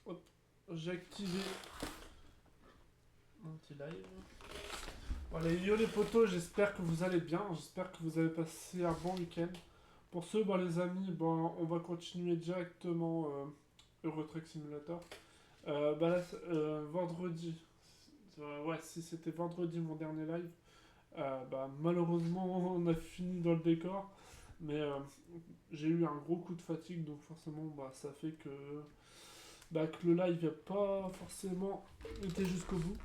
Hop, j'ai activé mon petit live. Voilà, yo les potos, j'espère que vous allez bien, j'espère que vous avez passé un bon week-end. Pour ceux, bon, les amis, bon, on va continuer directement Euro Truck Simulator. Là, vendredi, ouais, si c'était vendredi mon dernier live, malheureusement on a fini dans le décor, mais j'ai eu un gros coup de fatigue, donc forcément ça fait que le live n'a pas forcément été jusqu'au bout.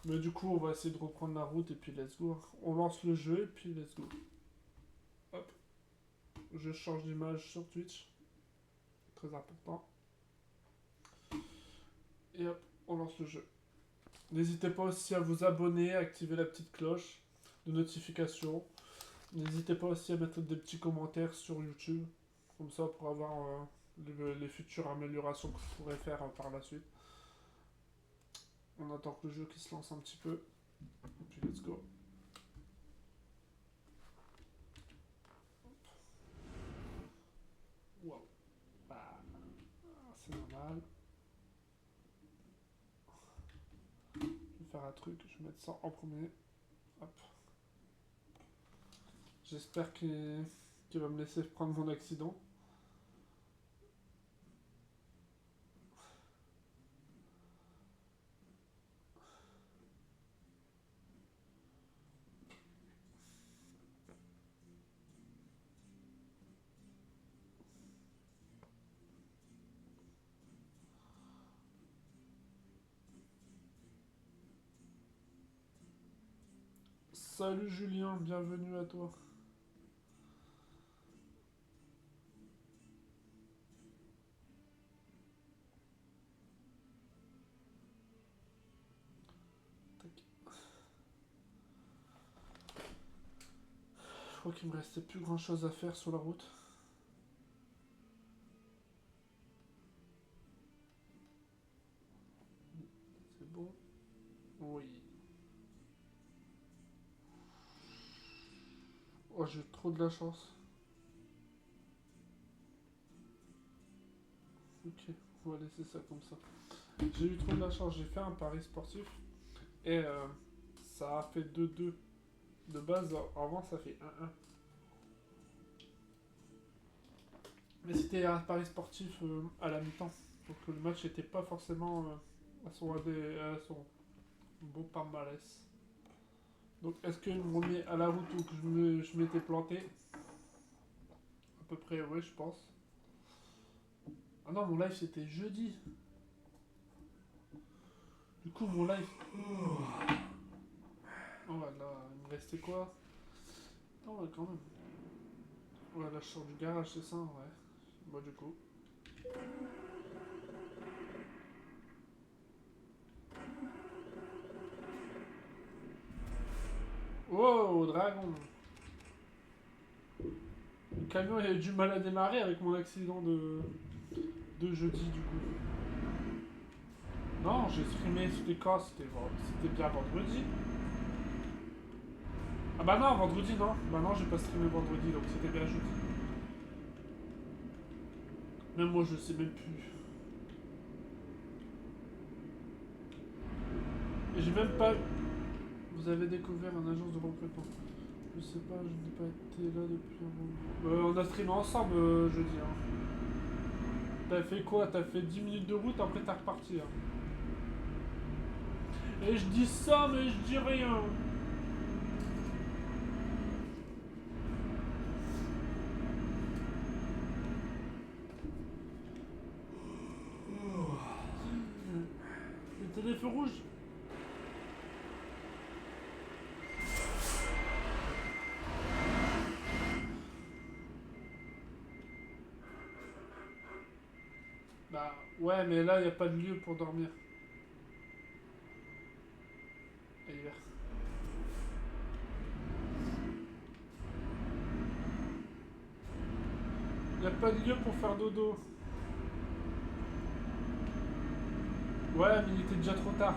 Mais du coup, on va essayer de reprendre la route et puis let's go. On lance le jeu et puis let's go. Hop, je change d'image sur Twitch. Très important. Et hop, on lance le jeu. N'hésitez pas aussi à vous abonner, à activer la petite cloche de notification. N'hésitez pas aussi à mettre des petits commentaires sur YouTube. Comme ça, pour avoir les futures améliorations que je pourrais faire par la suite. On attend que le jeu qui se lance un petit peu. Et puis let's go. Wow. Bah, c'est normal. Je vais faire un truc, je vais mettre ça en premier. Hop. J'espère qu'il va me laisser prendre mon accident. Salut Julien, bienvenue à toi. Tac. Je crois qu'il me restait plus grand chose à faire sur la route. C'est bon. Oui. Oh, j'ai eu trop de la chance. Ok, on va laisser ça comme ça. J'ai eu trop de la chance, j'ai fait un pari sportif. Et ça a fait 2-2. De base, avant ça fait 1-1. Mais c'était un pari sportif à la mi-temps. Donc le match n'était pas forcément à son beau palmarès. Donc est-ce qu'il me remet à la route où que je m'étais planté? À peu près, oui, je pense. Ah non, mon live c'était jeudi. Du coup, mon live. Oh là là, il me restait quoi? Oh ouais, quand même. Ouais, là je sors du garage, c'est ça, ouais. Moi, du coup. Wow, dragon! Le camion il a eu du mal à démarrer avec mon accident de jeudi, du coup. Non, j'ai streamé, c'était quand? C'était bien vendredi. Ah bah non, vendredi non. Bah non, j'ai pas streamé vendredi, donc c'était bien jeudi. Même moi, je sais même plus. Et j'ai même pas... Vous avez découvert une agence de recrutement. Je sais pas, je n'ai pas été là depuis un moment. On a streamé ensemble jeudi. Hein. T'as fait quoi? T'as fait 10 minutes de route, après t'es reparti. Hein. Et je dis ça, mais je dis rien. C'était des feux rouges. Bah ouais, mais là, y a pas de lieu pour dormir. À l'hiver. Y a pas de lieu pour faire dodo. Ouais, mais il était déjà trop tard.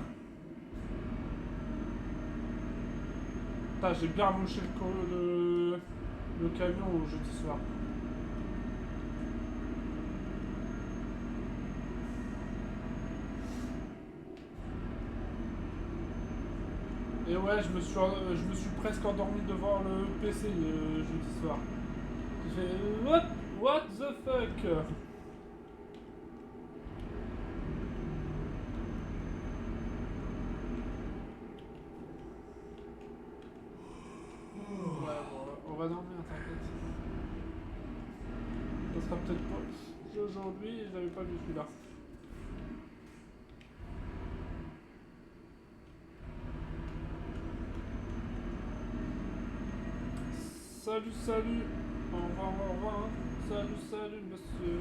Putain, j'ai bien mouché le camion jeudi soir. Et ouais, je me suis presque endormi devant le PC jeudi soir. J'ai fait what the fuck? Ouais, bon, on va dormir, t'inquiète. Ça sera peut-être pas aujourd'hui, je l'avais pas vu celui-là. Salut, salut. Au revoir, au revoir. Salut, salut, monsieur.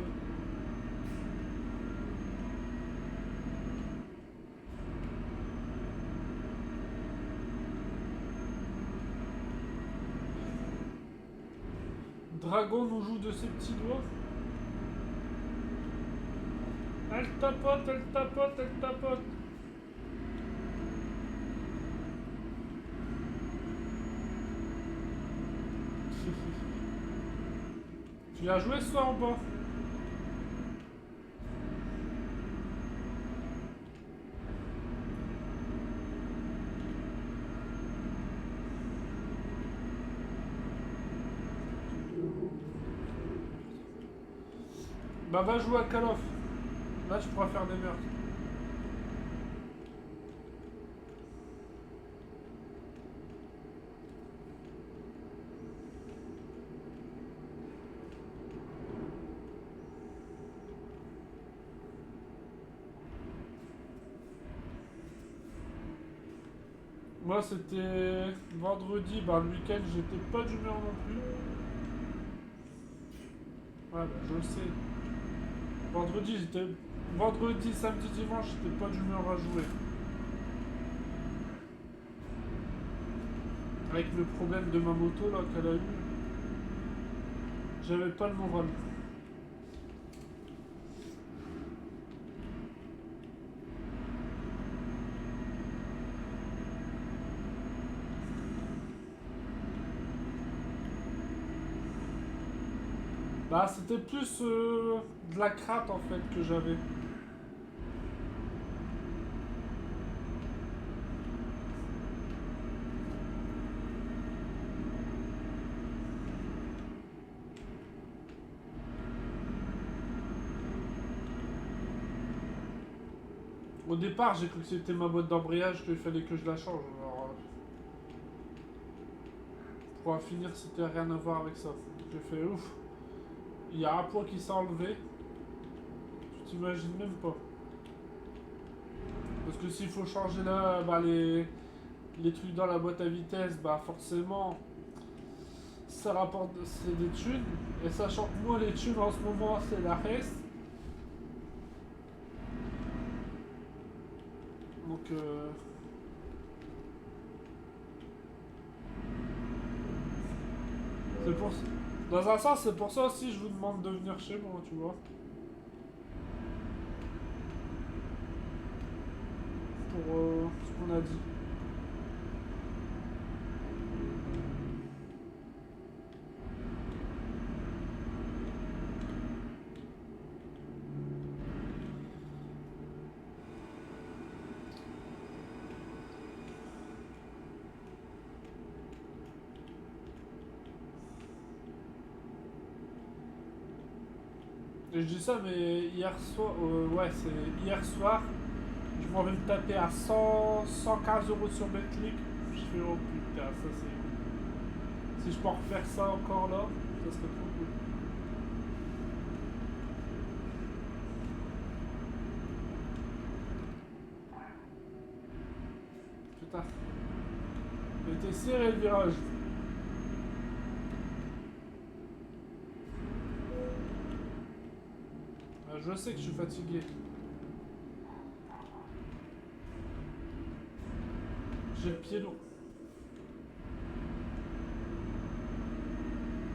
Dragon nous joue de ses petits doigts. Elle tapote, elle tapote, elle tapote. Tu l'as joué ce soir ou pas? Bah va jouer à Call of. Là tu pourras faire des meurtres. Moi c'était vendredi, bah le week-end j'étais pas d'humeur non plus. Ouais bah je le sais. Vendredi, samedi, dimanche, j'étais pas d'humeur à jouer. Avec le problème de ma moto là qu'elle a eu, j'avais pas le moral. Bah c'était plus de la crainte en fait que j'avais. Au départ j'ai cru que c'était ma boîte d'embrayage qu'il fallait que je la change. Alors, pour en finir c'était rien à voir avec ça. J'ai fait ouf. Il y a un poids qui s'est enlevé. Tu t'imagines même pas. Parce que s'il faut changer là, bah, les trucs dans la boîte à vitesse, bah forcément ça rapporte c'est des thunes. Et sachant que moi les thunes en ce moment c'est la reste. Donc c'est pour dans un sens c'est pour ça aussi je vous demande de venir chez moi, tu vois. Pour ce qu'on a dit. Et je dis ça mais hier soir, ouais c'est hier soir, je m'en vais me taper à 115 euros sur Betclic. Je fais oh putain ça c'est... Si je peux refaire ça encore là, ça serait trop cool. Putain. Il était serré le virage. Je sais que je suis fatigué. J'ai le pied lourd.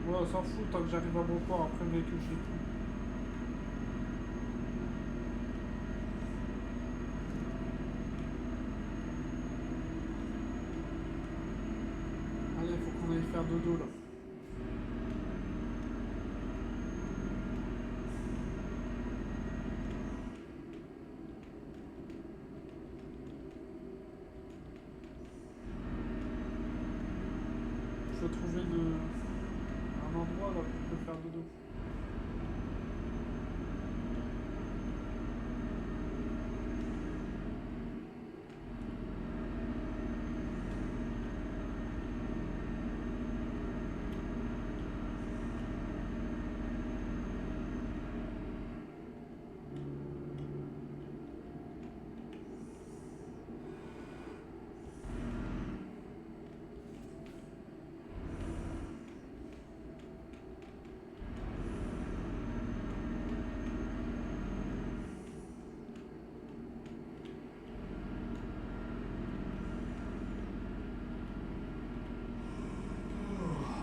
Ouais, on s'en fout tant que j'arrive à bon port après le véhicule, je l'ai plus. Allez, faut qu'on aille faire dodo là. dois trouver un endroit là pour te faire dodo.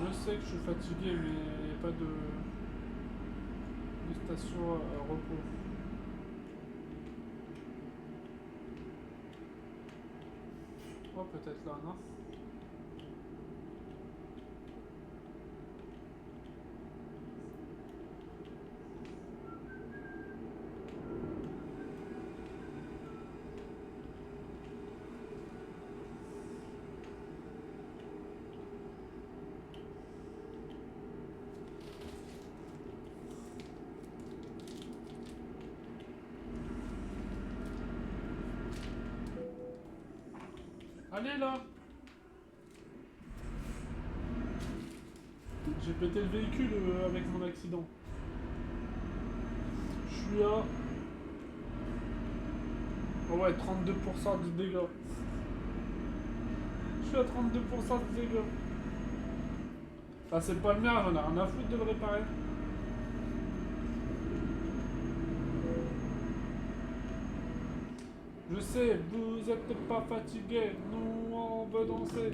Je sais que je suis fatigué, mais il n'y a pas de station à repos. Oh, peut-être là, non? Allez là! J'ai pété le véhicule avec mon accident. Je suis à... Oh ouais, 32% de dégâts. Je suis à 32% de dégâts. Ah, c'est pas le mien, j'en ai rien à foutre de le réparer. Je sais, vous êtes pas fatigué, nous on veut danser.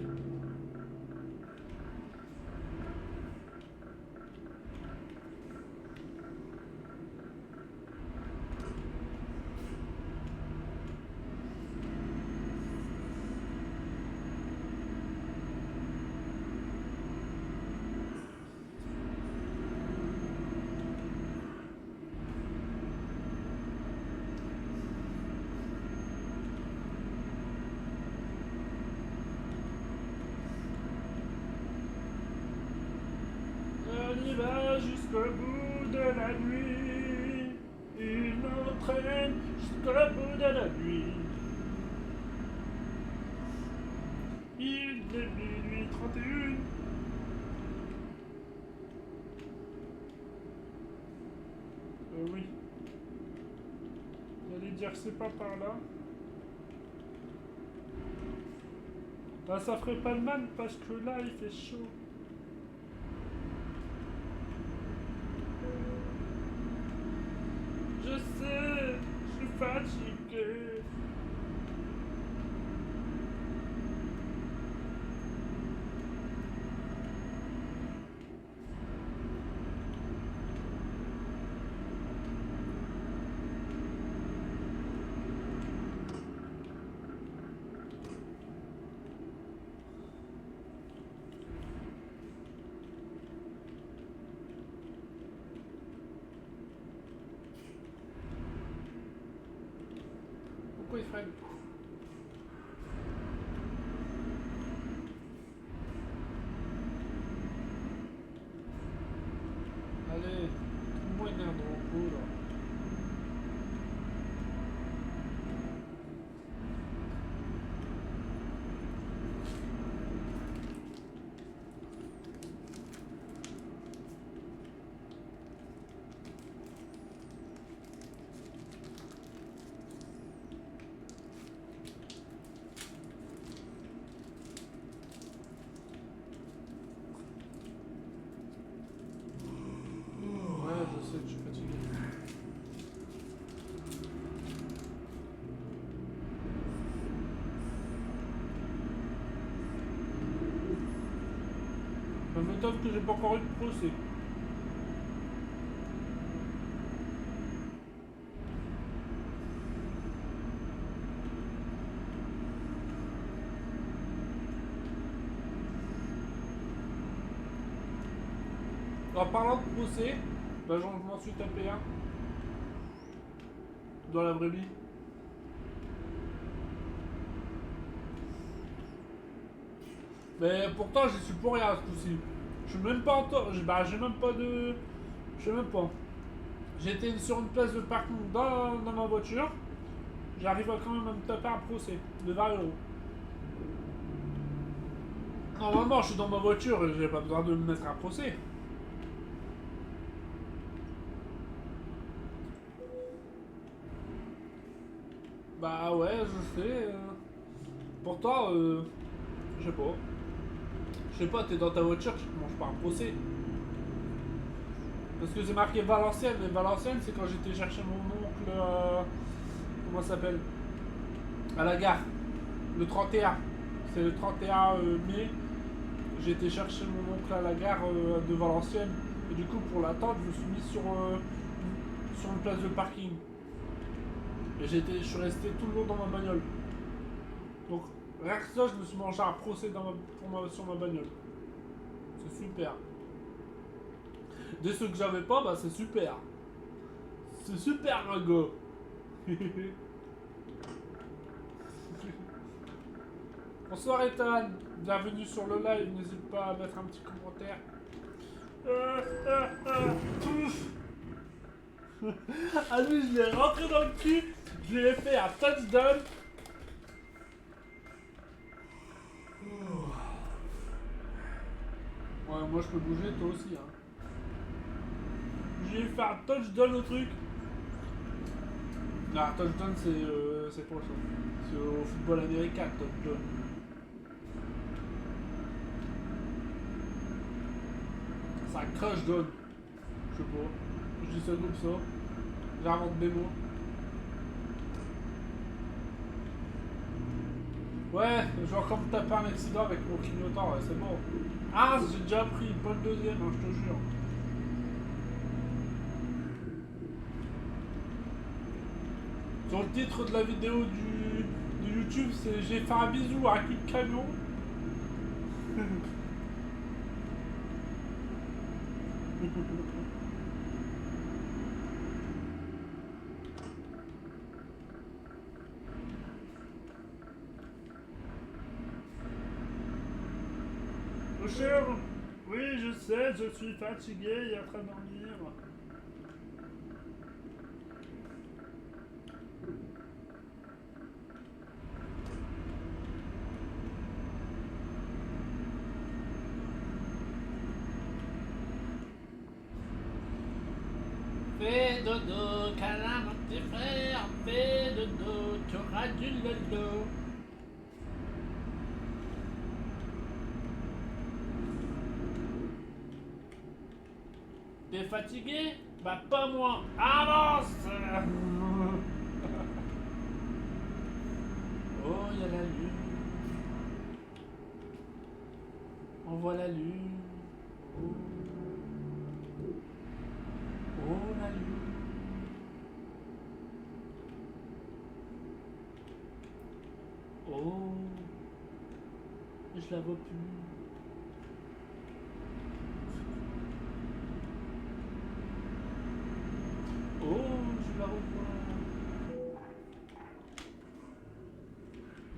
On y va jusqu'au bout de la nuit. Il m'entraîne jusqu'au bout de la nuit. Il est minuit 31. Oui. J'allais dire que c'est pas par là. Bah ça ferait pas de mal parce que là il fait chaud. Je sais, je suis fatigué. Pourquoi il freine? Allez, trouve-moi une aire de repos là. Ouais, je sais que je suis fatigué. Ça m'étonne que j'ai pas encore eu de procès. En parlant de procès, bah je m'en suis tapé un. Dans la vraie vie. Mais pourtant, j'y suis pour rien ce coup-ci. Je suis même pas en tort. Bah, j'ai même pas de. Je sais même pas. J'étais sur une place de parking dans ma voiture. J'arrive quand même à me taper un procès de 20 €. Normalement, je suis dans ma voiture et j'ai pas besoin de me mettre un procès. Bah ouais, je sais. Pourtant, je sais pas. Je sais pas, t'es dans ta voiture, tu te manges pas un procès. Parce que c'est marqué Valenciennes, et Valenciennes, c'est quand j'étais chercher mon oncle. Comment ça s'appelle? À la gare. Le 31. C'est le 31 mai. J'ai été chercher mon oncle à la gare de Valenciennes. Et du coup, pour l'attendre, je me suis mis sur une place de parking. Et je suis resté tout le long dans ma bagnole. Donc, rien que ça, je me suis mangé un procès sur ma bagnole. C'est super. De ceux que j'avais pas, bah c'est super. C'est super, mon gars. Bonsoir Ethan, bienvenue sur le live, n'hésite pas à mettre un petit commentaire. Ah lui, je l'ai rentré dans le cul, je lui ai fait un touchdown. Ouais, moi je peux bouger, toi aussi. Hein. J'ai fait un touchdown au truc. Non, touchdown c'est pour ça. C'est au football américain, touchdown. C'est un crush down. Je sais pas. Je dis ça comme ça. J'invente des mots. Ouais, genre comme taper un accident avec mon clignotant, ouais, c'est bon. Ah, j'ai déjà pris, pas le deuxième, hein, je te jure. Sur le titre de la vidéo de YouTube, c'est j'ai fait un bisou à un cul de camion. Mon cher, oui, je sais, je suis fatigué et en train de dormir. Fais dodo, câlin mon petit frère, fais dodo, tu auras du lolo. T'es fatigué? Bah pas moi. Avance. Oh, il y a la lune. On voit la lune. Oh, oh la lune. Oh, je la vois plus. Oh, je la revois.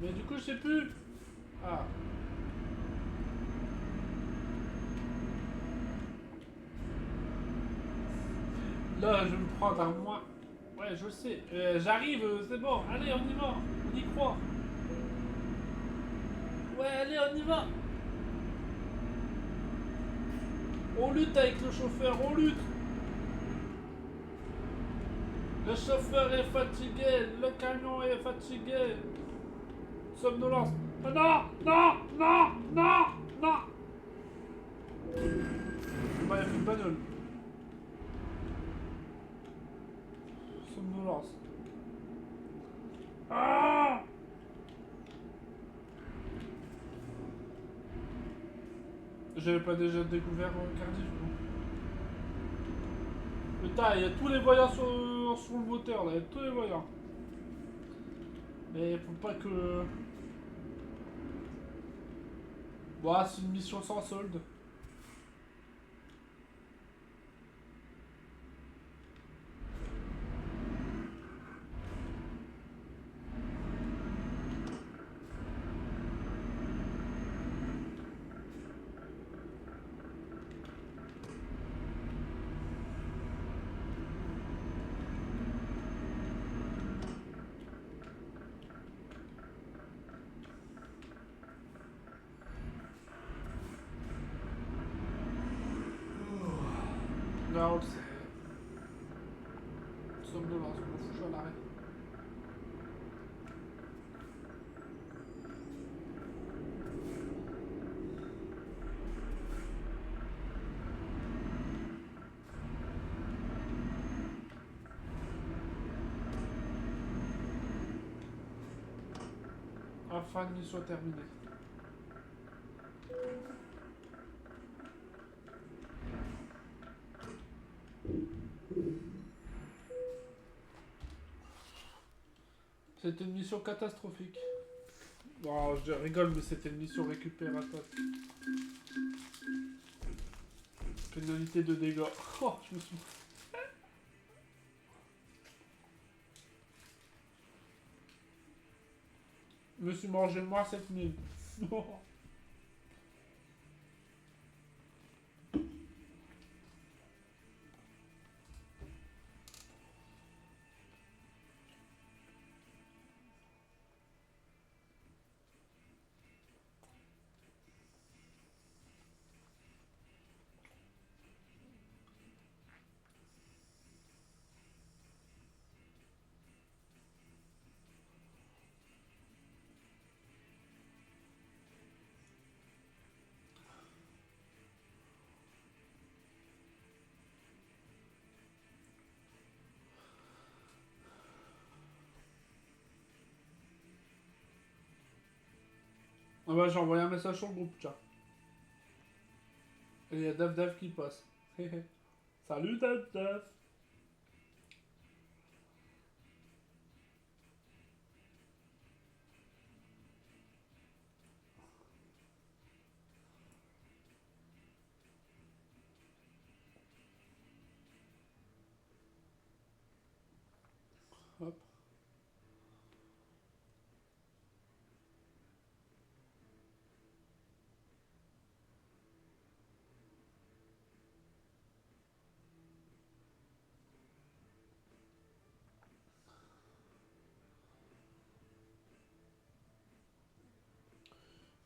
Mais du coup, je sais plus. Ah. Là, je vais me prendre un mois. Ouais, je sais. J'arrive, c'est bon. Allez, on y va. On y croit. Ouais, allez, on y va. On lutte avec le chauffeur, on lutte. Le chauffeur est fatigué, le camion est fatigué. Somnolence. Oh non, non, non, non, non. Bah, il y a une bagnole. Somnolence. Ah! J'avais pas déjà découvert Cardiff. Putain, il y a tous les voyants sur le moteur là, il y a tous les voyants. Mais faut pas que. Bon, c'est une mission sans solde. Là, on le sait. Somnolence, je m'en fous, je suis à l'arrêt. Enfin, nuit soit terminée. C'était une mission catastrophique. Bon, je rigole, mais c'était une mission récupératoire. Pénalité de dégâts. Oh, je me suis mangé moi 7000. Ah bah, j'ai envoyé un message sur le groupe, tiens. Et il y a Dave Dave qui passe. Salut Dave Dave. Hop.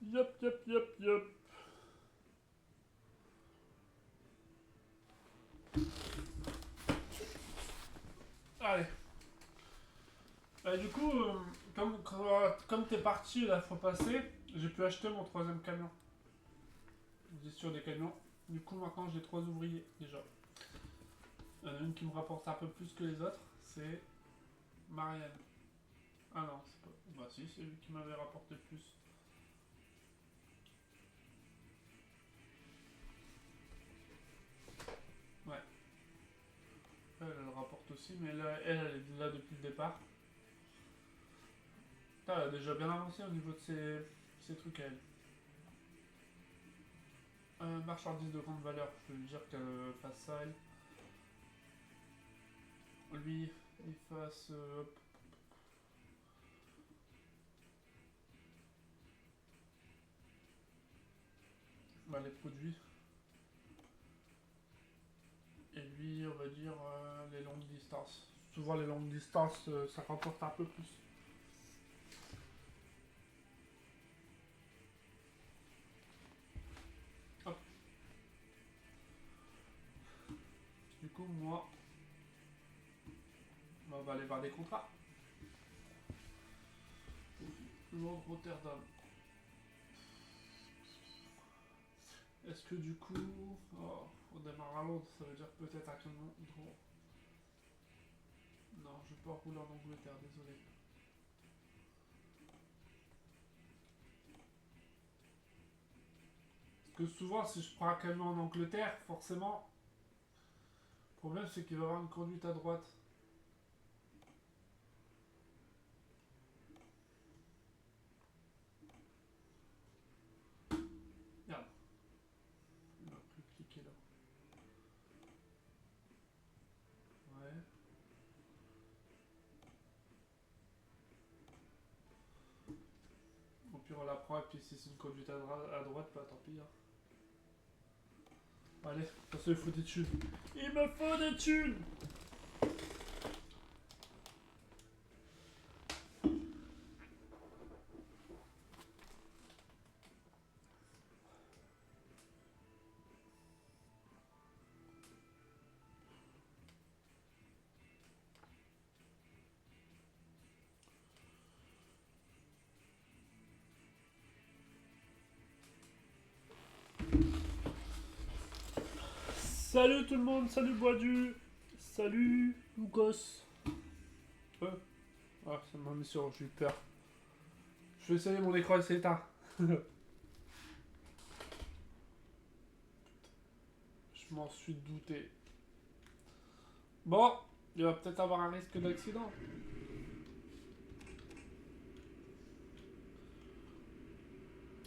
Yop, yop, yop, yop. Allez. Du coup, comme t'es parti la fois passée, j'ai pu acheter mon troisième camion. Gestion des camions. Du coup, maintenant j'ai 3 ouvriers déjà. Il y en a une qui me rapporte un peu plus que les autres, c'est Marianne. Ah non, c'est pas. Bah si, c'est lui qui m'avait rapporté plus. Ouais. Elle rapporte aussi, mais là, elle est là depuis le départ. Putain, elle a déjà bien avancé au niveau de ses trucs à elle. Marchandise de grande valeur, je veux lui dire qu'elle fasse ça, elle. Lui, il fasse. Bah, les produits. Et lui, on va dire les longues distances. Souvent, les longues distances, ça rapporte un peu plus. Hop. Du coup, moi, bah, on va aller voir des contrats. Londres, Rotterdam. Est-ce que du coup, oh, on démarre à Londres, ça veut dire peut-être à Clermont. Non, je vais pas rouler en Angleterre, désolé. Parce que souvent, si je prends un camion en Angleterre, forcément, le problème c'est qu'il va y avoir une conduite à droite. Merde, il m'a pris cliquer là. Ouais. Au pire, on la prend, et puis si c'est une conduite à droite, bah tant pis. Hein. Allez, de toute façon, il faut des thunes. Il me faut des thunes. Salut tout le monde, salut Boisdu. Salut Lucas. Ah, ça m'a mis sur, j'ai eu peur. Je vais essayer mon écran, c'est éteint. Je m'en suis douté. Bon, il va peut-être avoir un risque d'accident.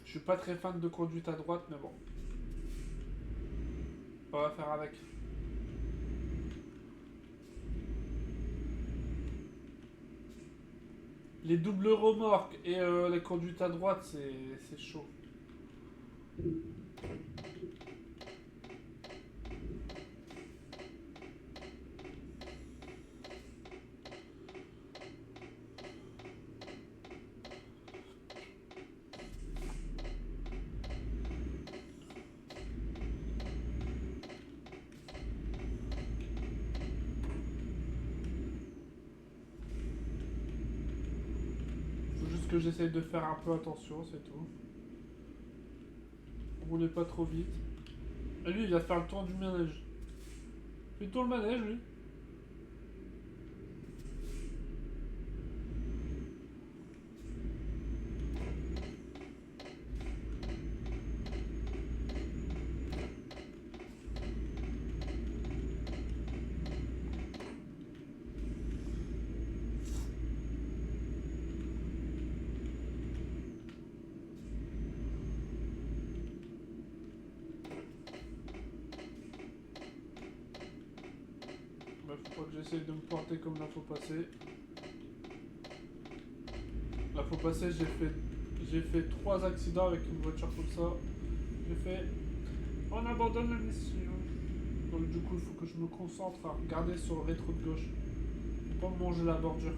Je suis pas très fan de conduite à droite, mais bon. On va faire avec. Les doubles remorques et les conduites à droite, c'est chaud. Faut juste que j'essaye de faire un peu attention, c'est tout. Roulez pas trop vite. Et lui, il va faire le tour du manège. Fais le tour le manège, lui. Bah, faut pas que j'essaye de me porter comme la faut passer. La faut passer, j'ai fait 3 accidents avec une voiture comme ça. J'ai fait... On abandonne la mission. Donc du coup, il faut que je me concentre à regarder sur le rétro de gauche. Faut pas me manger la bordure.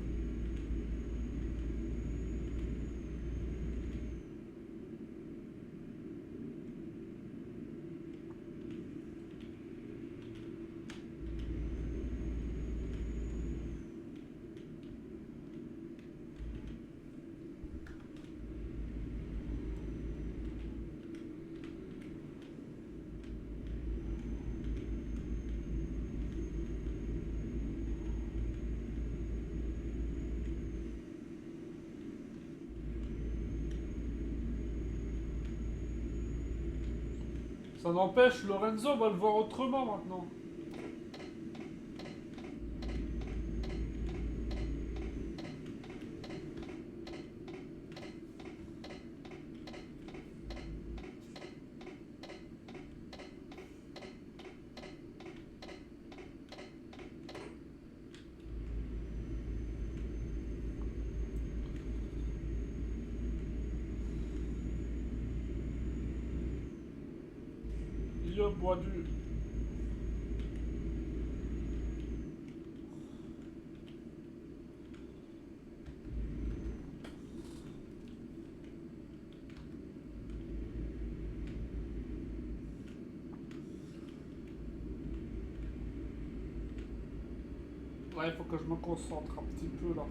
Ça n'empêche, Lorenzo va le voir autrement maintenant. Yo, Boisdu. Ouais, il faut que je me concentre un petit peu là.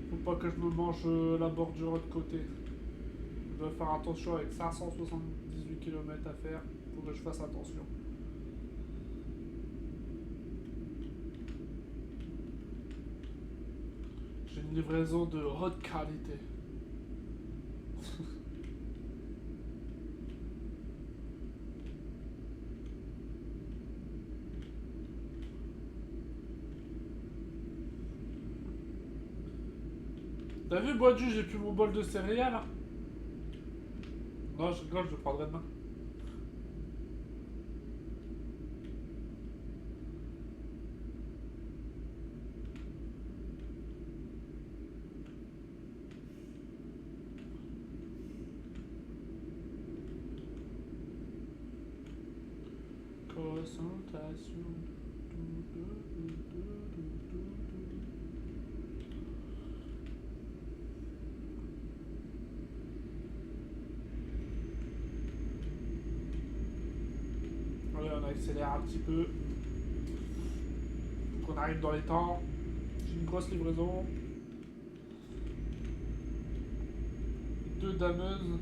Faut pas que je me mange la bordure de côté. Je dois faire attention avec 578 km à faire. Faut que je fasse attention. J'ai une livraison de haute qualité. T'as vu, Boisdu, j'ai plus mon bol de céréales là. Non, je rigole, je le prendrai demain. Concentration. Allez, on accélère un petit peu. Faut qu'on arrive dans les temps. J'ai une grosse livraison. 2 dameuses.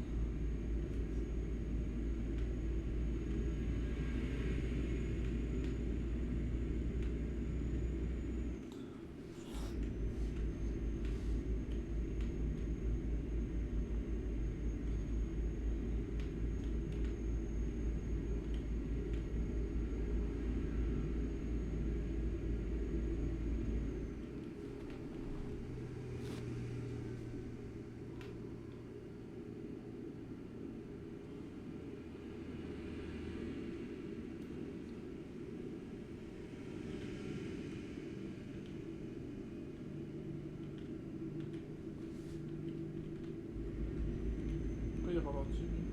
continue.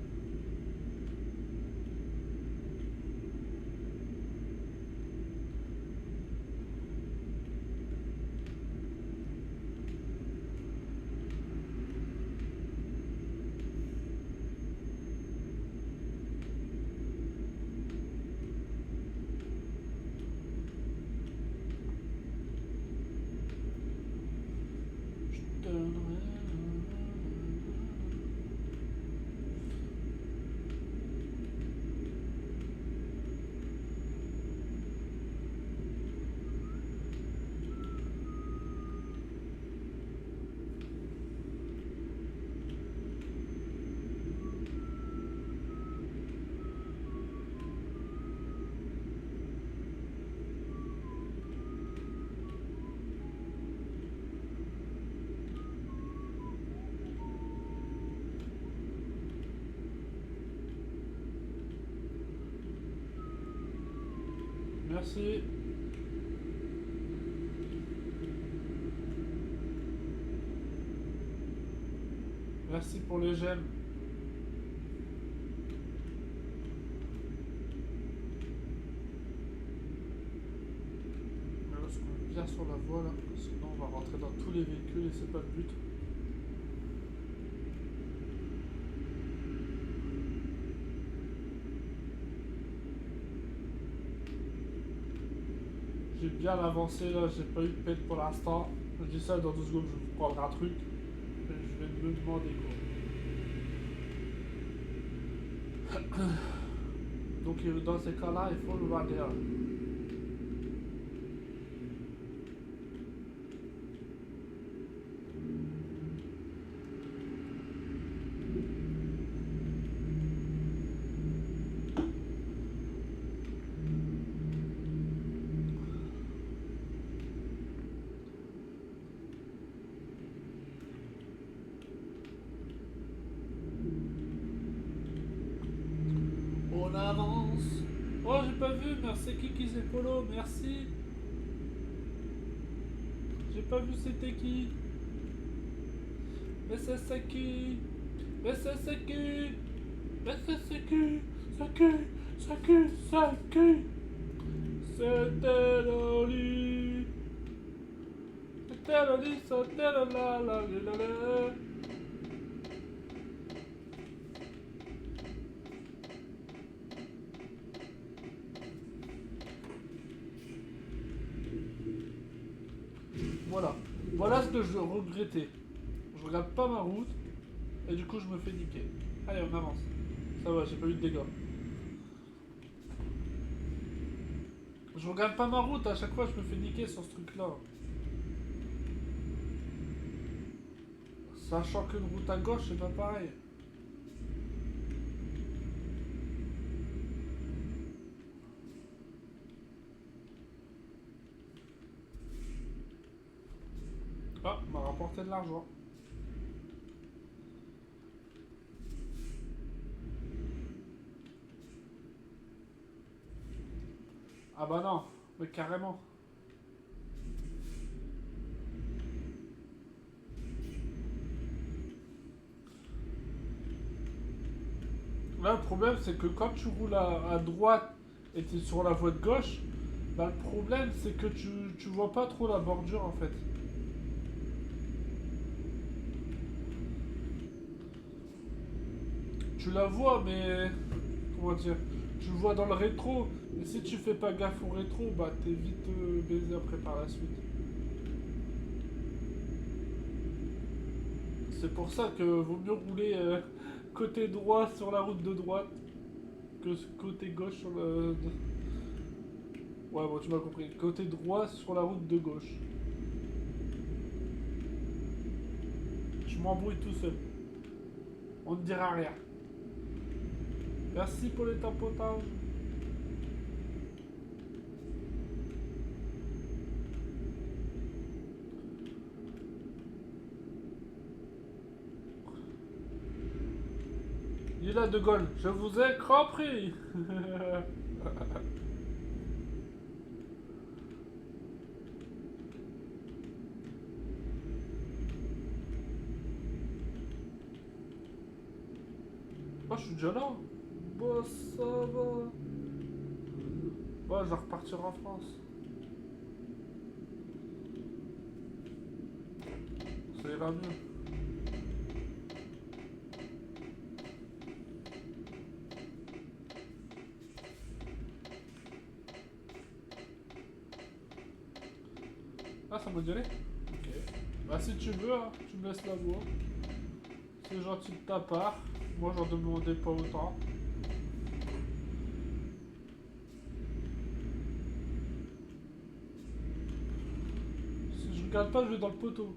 Je donnerai. Merci. Merci pour les j'aime. Parce qu'on est bien sur la voie là, sinon on va rentrer dans tous les véhicules et c'est pas le but. J'ai bien avancé là, j'ai pas eu de peine pour l'instant. Je dis ça dans 2 secondes, je vous prendrai un truc. Et je vais me demander quoi. Donc dans ces cas-là, il faut le valider. On avance. Oh, j'ai pas vu, merci Kiki c'est Polo, merci. J'ai pas vu c'était qui. Mais c'est qui. Mais c'est qui. Mais c'est qui. C'est qui. C'est qui. C'est qui. C'était Loli. C'était Loli, c'était la la la la la. Voilà. Voilà ce que je regrettais. Je regarde pas ma route et du coup je me fais niquer. Allez, on avance. Ça va, j'ai pas eu de dégâts. Je regarde pas ma route, à chaque fois je me fais niquer sur ce truc là. Sachant qu'une route à gauche c'est pas pareil. Ah, m'a rapporté de l'argent. Ah bah non, mais carrément. Là le problème c'est que quand tu roules à droite et tu es sur la voie de gauche, bah le problème c'est que tu vois pas trop la bordure en fait. Tu la vois mais... Comment dire? Tu le vois dans le rétro. Et si tu fais pas gaffe au rétro, bah t'es vite baisé après par la suite. C'est pour ça que vaut mieux rouler côté droit sur la route de droite que côté gauche sur le... Ouais bon tu m'as compris. Côté droit sur la route de gauche. Je m'embrouille tout seul. On ne dira rien. Merci pour les tapotages. Il est là De Gaulle, je vous ai compris. je suis déjà là. Bah, ça va. Bah, je vais repartir en France. Ça ira mieux. Ah, ça m'a dit aller. Ok. Bah, si tu veux, hein, tu me laisses la voix. C'est gentil de ta part. Moi, j'en demandais pas autant. Si je regarde pas, je vais dans le poteau.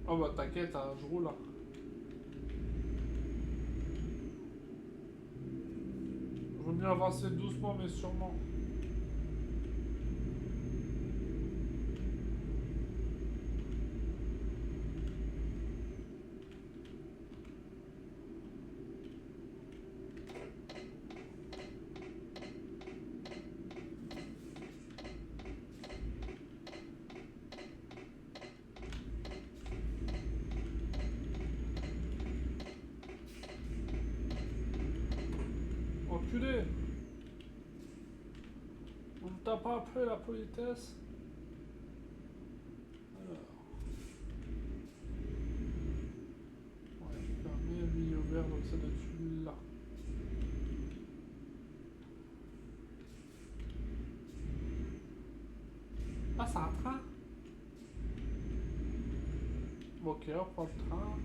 Oh bah t'inquiète, hein, je roule là. Vaut mieux avancer doucement mais sûrement. Enculé! On ne t'a pas appris la politesse? Alors. Ouais, fermé, lui ouvert, donc ça doit être là. Ah, c'est un train? Bon, ok, on prend le train.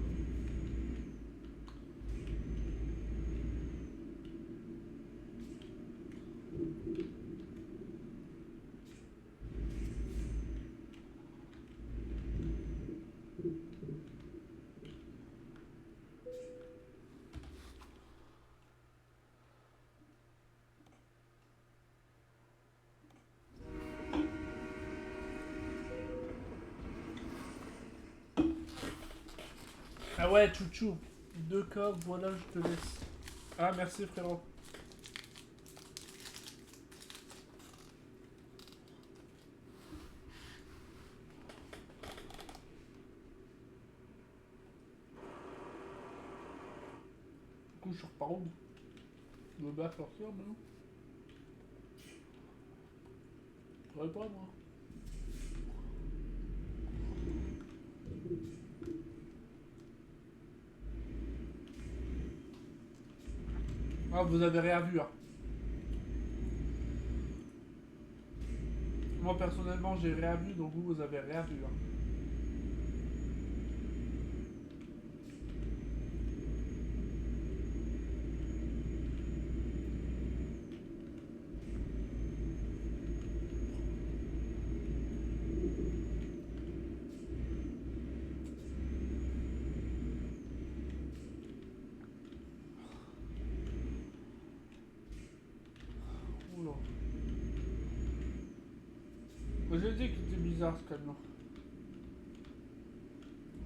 Ah ouais, chouchou. 2 coques, voilà, je te laisse. Ah, merci frérot. Du coup, je repars où? Je me bats à sortir maintenant? Je pourrais pas, moi. Ah, vous avez rien vu, hein. Moi, personnellement, j'ai rien vu, donc vous, vous avez rien vu, hein. Oula. Moi, j'ai dit qu'il était bizarre, ce camion.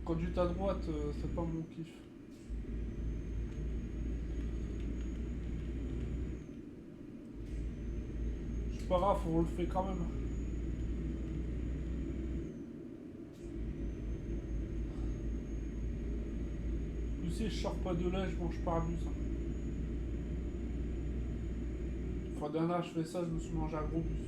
Conduite à droite, c'est pas mon kiff. C'est pas grave, on le fait quand même. Tu sais, je sors pas de là, je mange pas à bus. Enfin, dernière, je fais ça, je me suis mangé un gros bus.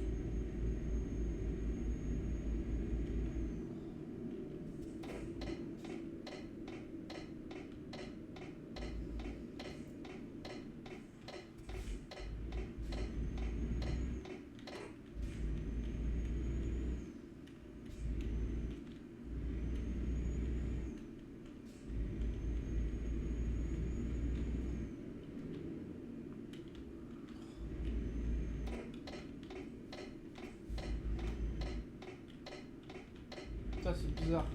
là, c'est bizarre.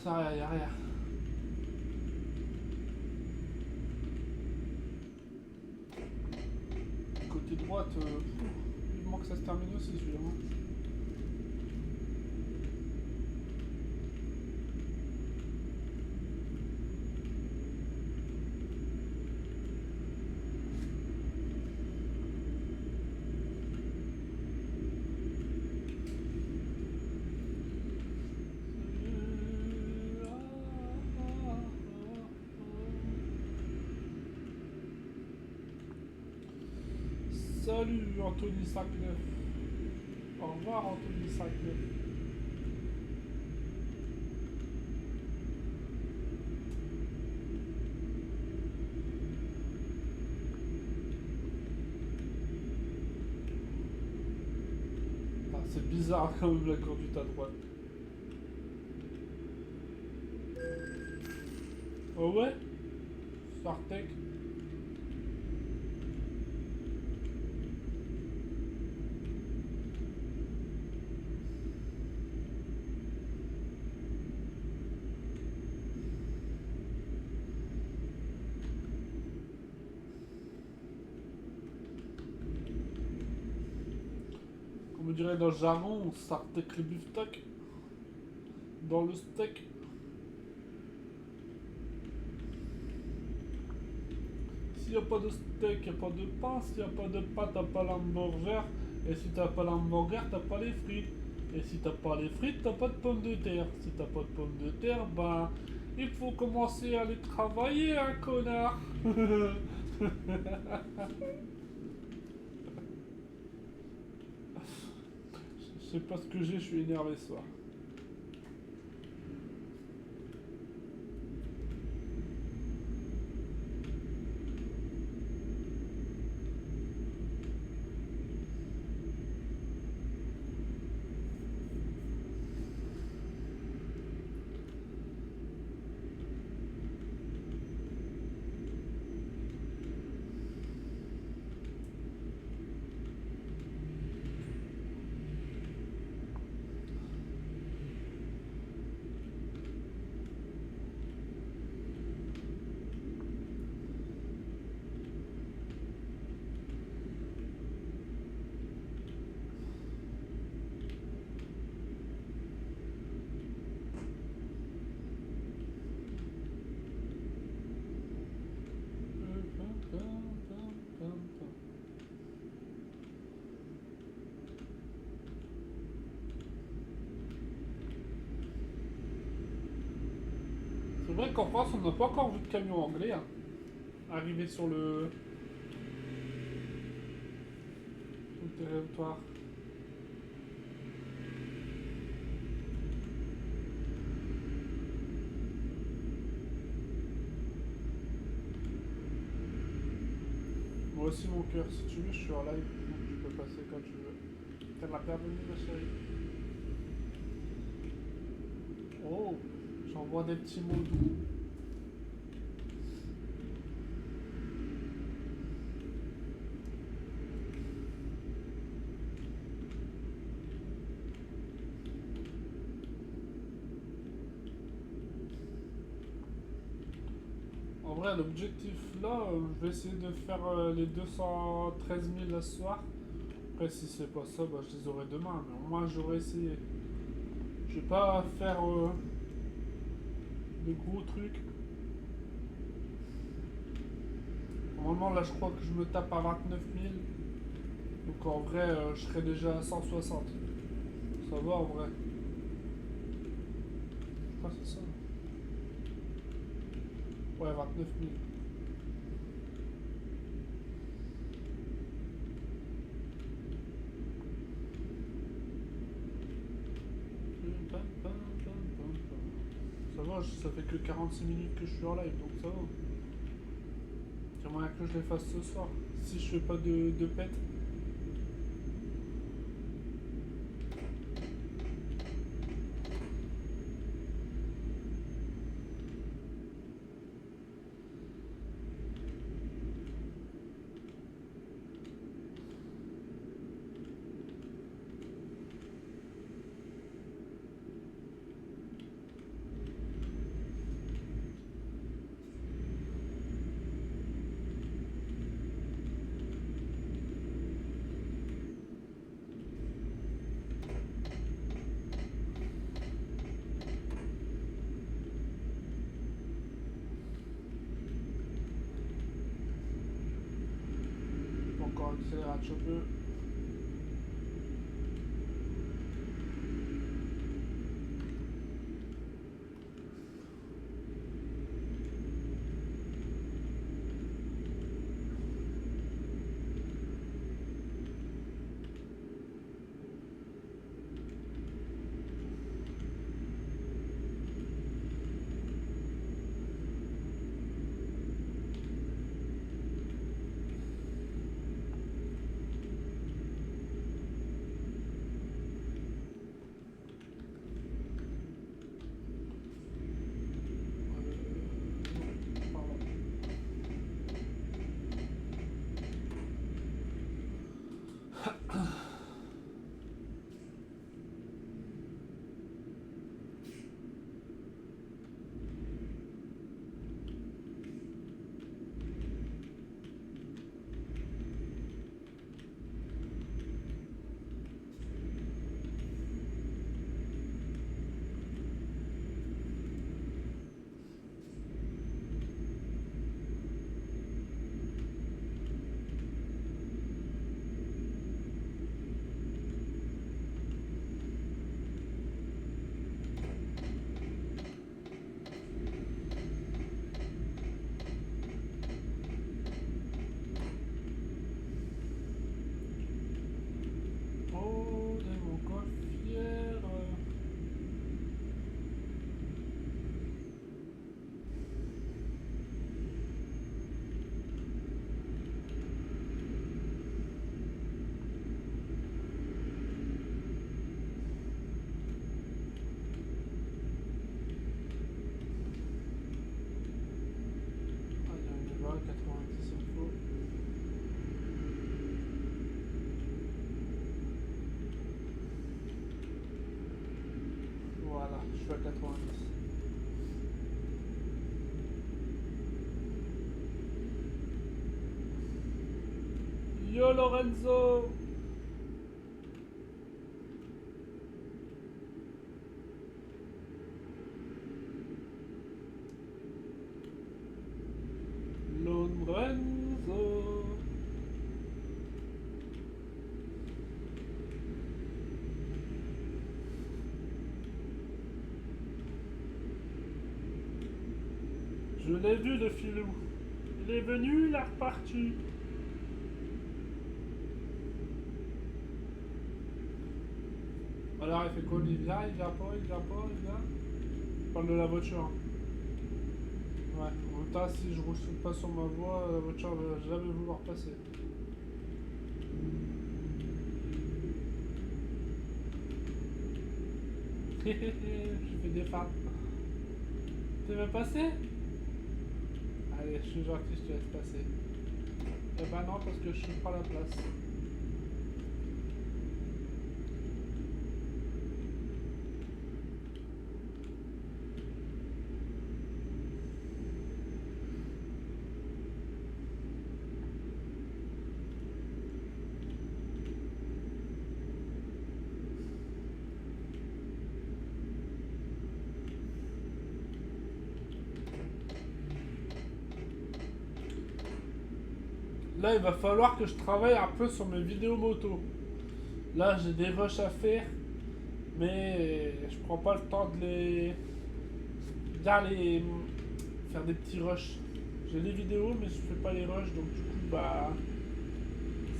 Ça, y a rien. Côté droite, il manque que ça se termine aussi celui-là. Salut Anthony 59. Au revoir Anthony 59. Ah, c'est bizarre quand même la conduite à droite. Oh ouais Sartec. Comme on dirait dans le jargon, on sartec le beefsteak. Dans le steak. S'il n'y a pas de steak, il n'y a pas de pain. S'il n'y a pas de pain, t'as pas l'hamburger. Et si t'as pas l'hamburger, t'as pas les frites. Et si t'as pas les frites, t'as pas de pommes de terre. Si t'as pas de pommes de terre, ben il faut commencer à aller travailler, hein, connard. Je sais pas ce que j'ai, je suis énervé ce soir. C'est vrai qu'en France, on n'a pas encore vu de camion anglais hein, arriver sur le territoire. Moi aussi, mon cœur, si tu veux, je suis en live, donc tu peux passer quand tu veux. T'as la bienvenue, ma chérie. Oh, j'envoie des petits mots doux. En vrai, l'objectif là, je vais essayer de faire les 213 000 là ce soir. Après, si c'est pas ça, bah, je les aurai demain. Mais au moins, j'aurais essayé. Je vais pas faire de gros trucs. Normalement, là, je crois que je me tape à 29 000. Donc en vrai, je serais déjà à 160. Ça va en vrai. Je crois que c'est ça. Ouais, 29 000. Ça va, ça fait que 46 minutes que je suis en live, donc ça va. J'aimerais que je les fasse ce soir. Si je fais pas de pète. Encore accélérer un peu. Oh, de mon coiffière. Allez, on y va, 90 il faut. Voilà, je suis à 90. Yo Lorenzo! Lorenzo! Je l'ai vu le filou. Il est venu, il est reparti. Alors il fait quoi? Il vient, il vient pas, il vient pas, il vient. Il parle de la voiture. Ouais, en même temps, si je roule pas sur ma voie, la voiture va jamais vouloir passer. Je fais des fards. Tu veux passer? Allez, je suis gentil, je te laisse passer. Eh ben non, parce que je suis pas à la place. Là, il va falloir que je travaille un peu sur mes vidéos moto. Là, j'ai des rushs à faire, mais je prends pas le temps de les... bien les... faire des petits rushs. J'ai les vidéos, mais je fais pas les rushs, donc du coup, bah...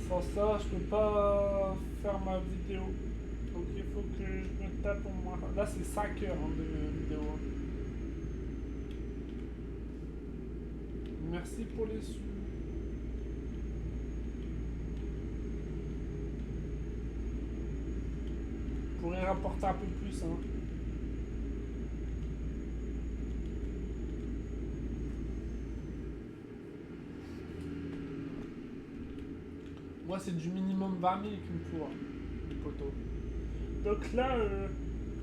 sans ça, je peux pas faire ma vidéo. Donc il faut que je me tape au moins... Là, c'est 5 heures hein, de vidéo. Merci pour les sous. rapporter un peu plus. Hein. Moi, c'est du minimum 20 000 qu'il me faut, hein, les poteaux. Donc là,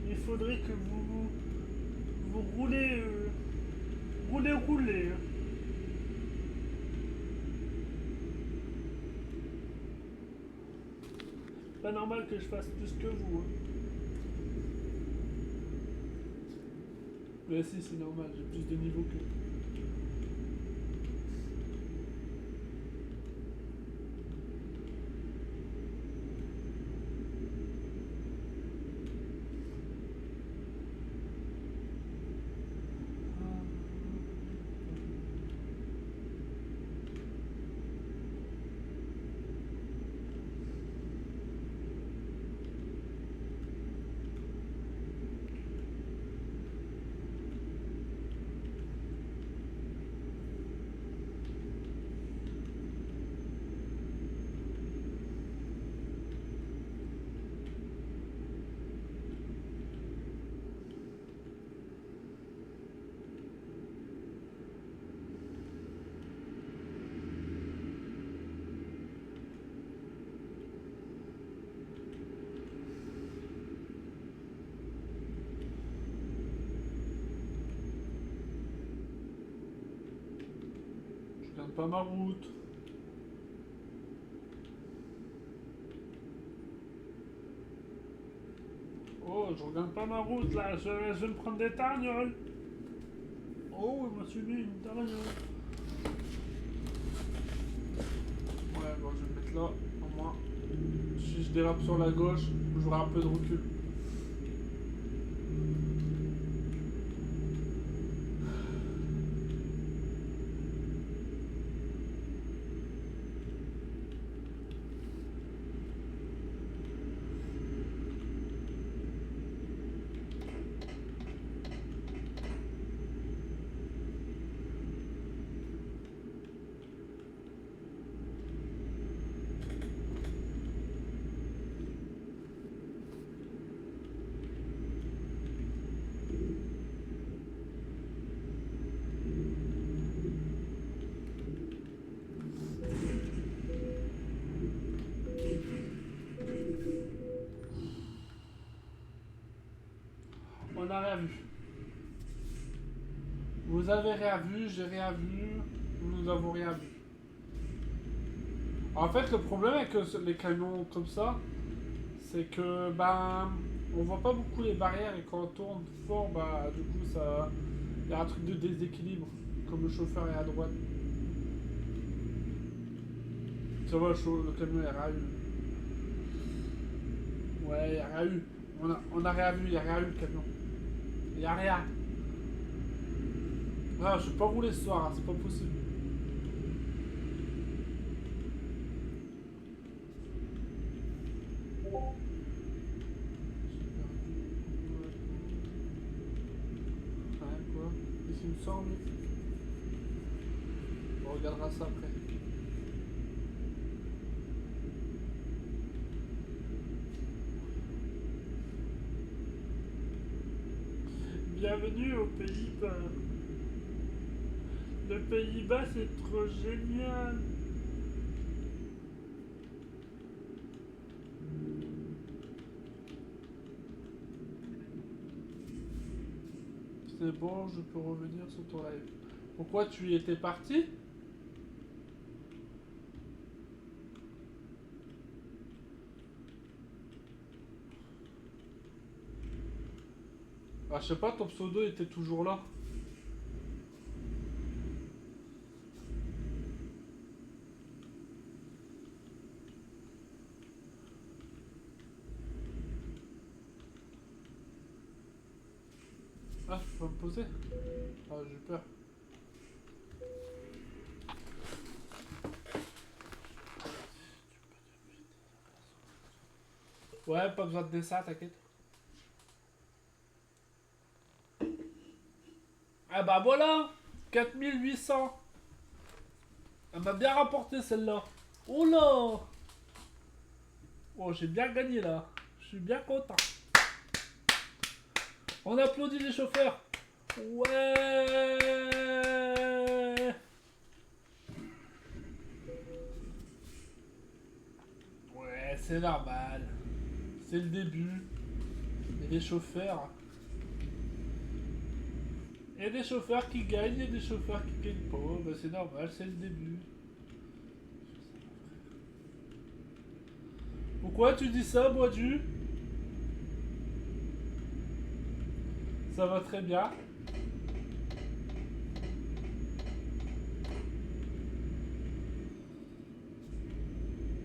il faudrait que vous roulez, roulez. Pas normal que je fasse plus que vous. Hein. Mais si, c'est normal, j'ai plus de niveau que... Je regarde pas ma route. Oh, je regarde pas ma route là, je vais me prendre des targnoles. Oh, il m'a suivi une targnole. Ouais, bon, je vais me mettre là, au moins. Si je dérape sur la gauche, j'aurai un peu de recul. On n'a rien vu. Vous avez rien vu, j'ai rien vu, nous avons rien vu. En fait, le problème avec les camions comme ça, c'est que, ben, on voit pas beaucoup les barrières et quand on tourne fort, bah, du coup, ça, il y a un truc de déséquilibre, comme le chauffeur est à droite. Ça va, le camion, il y a rien eu. Ouais, il y a rien eu. On a rien vu, il y a rien eu le camion. Il y a rien. Ah, je vais pas rouler ce soir, hein, c'est pas possible. Ouais, quoi? Qu'est-ce qu'il me semble? On regardera ça après. Bienvenue aux Pays-Bas. Le Pays-Bas, c'est trop génial. C'est bon, je peux revenir sur ton live. Pourquoi tu y étais parti? Ah, je sais pas, ton pseudo était toujours là. Ah, je peux pas me poser? Ah, j'ai peur. Ouais, pas besoin de dessin, t'inquiète. Ah bah voilà, 4800. Elle m'a bien rapporté celle-là. Oh là. Oh, j'ai bien gagné là. Je suis bien content. On applaudit les chauffeurs. Ouais. Ouais, c'est normal. C'est le début. Et les chauffeurs. Il y a des chauffeurs qui gagnent, il y a des chauffeurs qui gagnent pas. Ben, c'est normal, c'est le début. Pourquoi tu dis ça, Boisdu? Ça va très bien.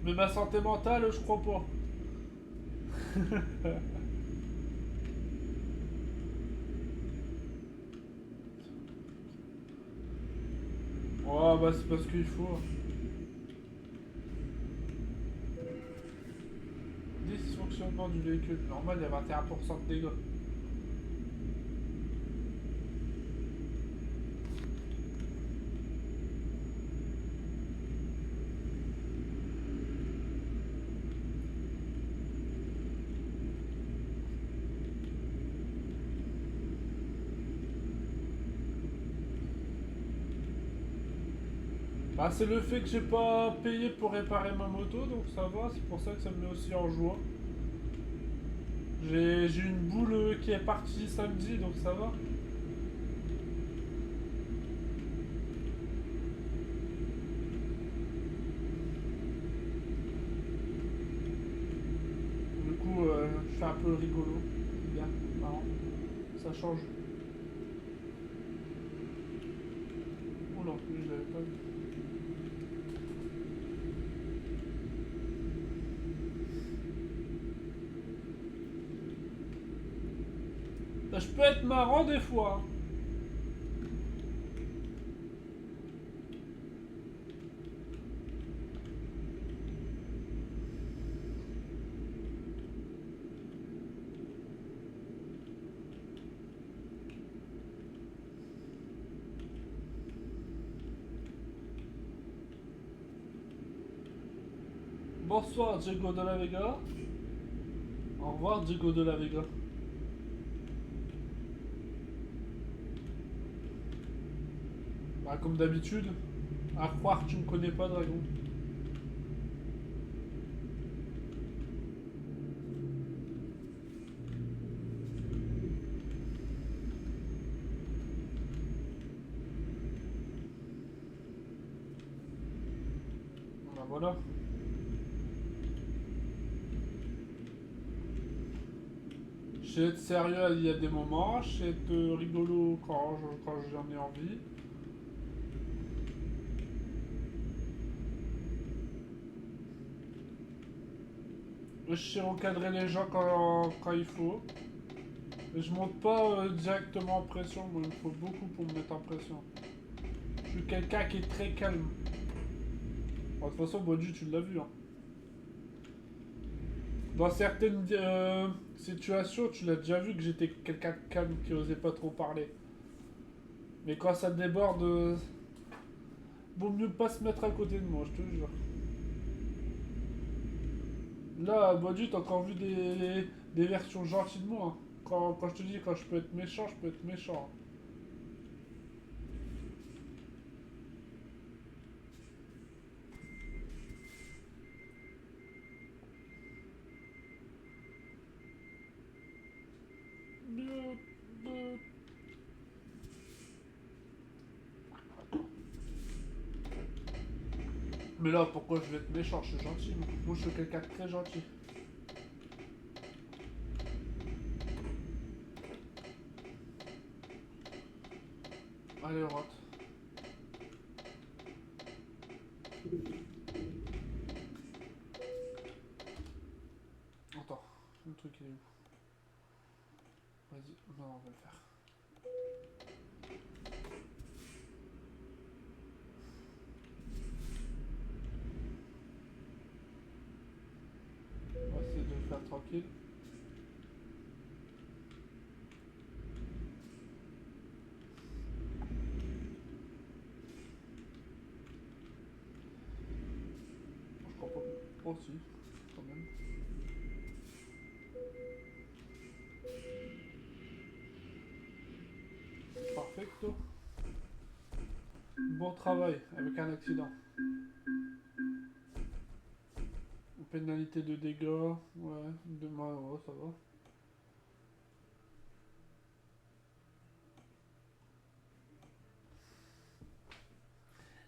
Mais ma santé mentale, je crois pas. Oh, bah c'est parce qu'il faut. Dysfonctionnement du véhicule. Normal, il y a 21% de dégâts. Bah, c'est le fait que j'ai pas payé pour réparer ma moto, donc ça va, c'est pour ça que ça me met aussi en joie. J'ai une boule qui est partie samedi, donc ça va. Du coup, je fais un peu rigolo. C'est bien, marrant. Ça change. Oh non, je l'avais pas vu. Je peux être marrant des fois. Bonsoir Diego de la Vega. Au revoir Diego de la Vega. Bah comme d'habitude, à croire que tu me connais pas Dragon. Bah voilà. Je sais être sérieux il y a des moments, je sais être rigolo quand j'en ai envie. Je sais recadrer les gens quand il faut. Et je monte pas directement en pression, moi il me faut beaucoup pour me mettre en pression. Je suis quelqu'un qui est très calme. Bon, de toute façon, Bodu, tu l'as vu. Hein. Dans certaines situations, tu l'as déjà vu que j'étais quelqu'un de calme qui osait pas trop parler. Mais quand ça déborde, vaut mieux pas se mettre à côté de moi, je te jure. Là, Bodu, t'as encore vu des versions gentilles de moi. Hein. Quand je te dis, quand je peux être méchant, je peux être méchant. Mais là, pourquoi je vais être méchant? Je suis gentil. Moi, je suis quelqu'un de très gentil. Allez, rentre. Attends, le truc il est où? Vas-y, non, on va le faire. On va essayer de le faire tranquille. Je crois pas. Oh si, quand même. Perfecto. Bon travail avec un accident. Pénalité de dégâts. Ouais, demain, ouais, ça va.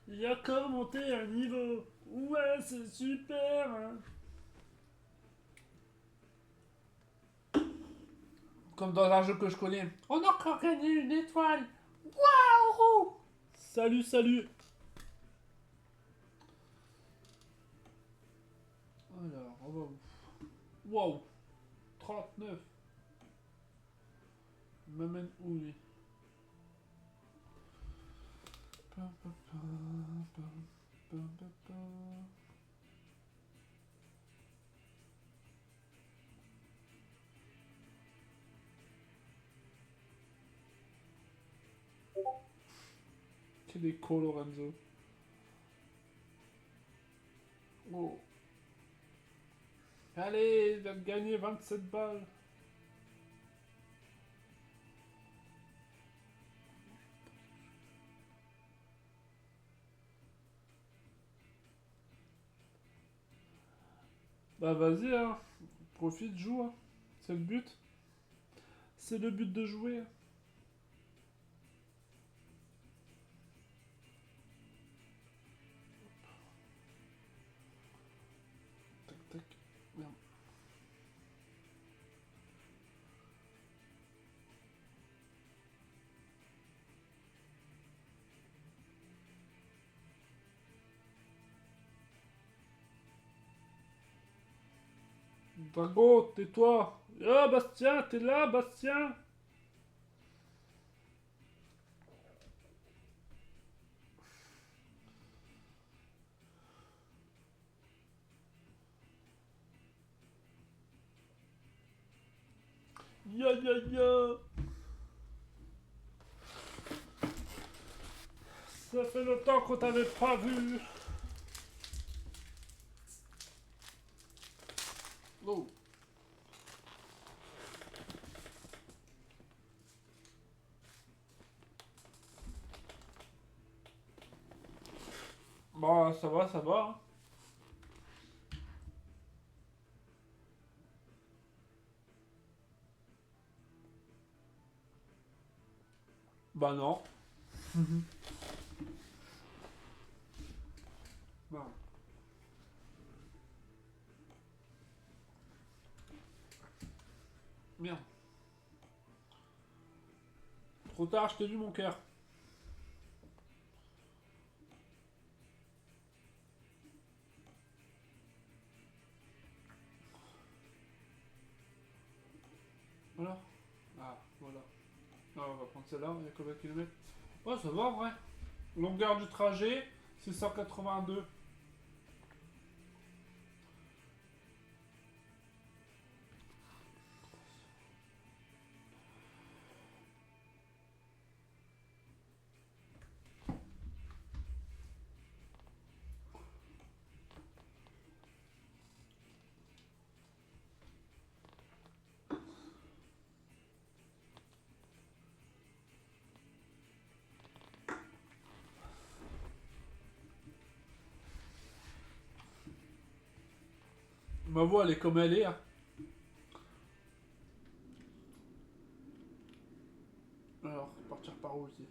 Il a encore monté un niveau. Ouais, c'est super. Hein. Comme dans un jeu que je connais. On a encore gagné une étoile. Waouh. Salut, salut. Alors, on va où? Waouh. 39. Il m'amène où lui? Quel écho, Lorenzo. Oh. Allez, il vient de gagner 27 balles. Bah vas-y, hein. Profite, joue. Hein. C'est le but. C'est le but de jouer. Tac, tac. Merde. Drago, tais-toi. Ah, Bastien, t'es là, Bastien? Ya, ya, ya. Ça fait longtemps qu'on t'avait pas vu. Oh. Bah, ça va, ça va. Hein. Bah non. Bon. Merde. Trop tard, je t'ai vu mon cœur. Voilà. Ah, voilà. Ah, on va prendre celle-là, il y a combien de kilomètres? Ouais, ça va en vrai. Longueur du trajet, c'est 182. Ma voix, elle est comme elle est. Hein. Alors, partir par où aussi?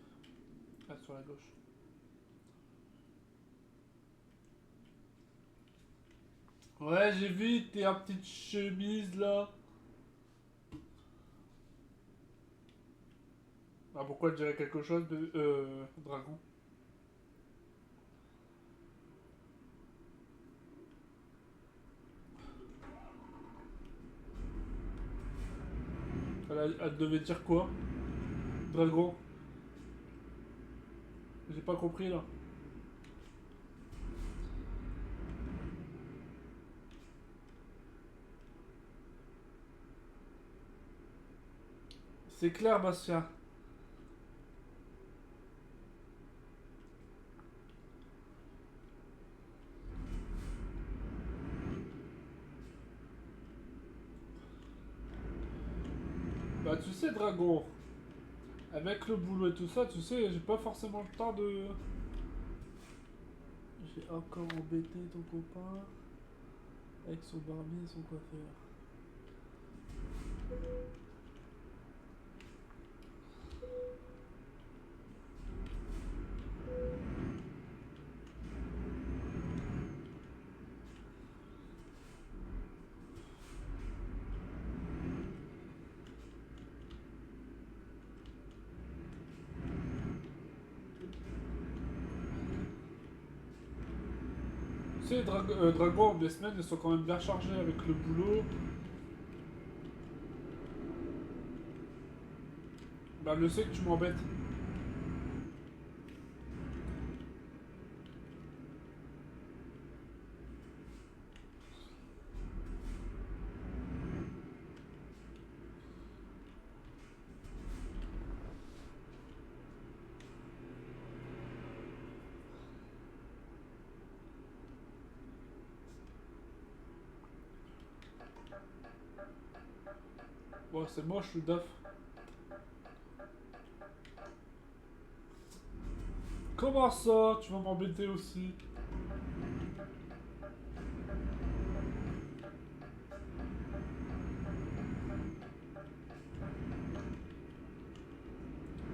Ah, sur la gauche. Ouais, j'ai vu tes petites chemises là. Ah, pourquoi je dirais quelque chose de. Dragon. Elle devait dire quoi? Dragon. J'ai pas compris là. C'est clair, Bastien. Bah, tu sais, Dragon. Avec le boulot et tout ça, tu sais, j'ai pas forcément le temps de... J'ai encore embêté ton copain avec son barbier et son coiffeur. Tu sais, Dragon, des semaines, ils sont quand même bien chargés avec le boulot. Bah, je sais que tu m'embêtes. Bon, c'est moche le DAF. Comment ça? Tu vas m'embêter aussi.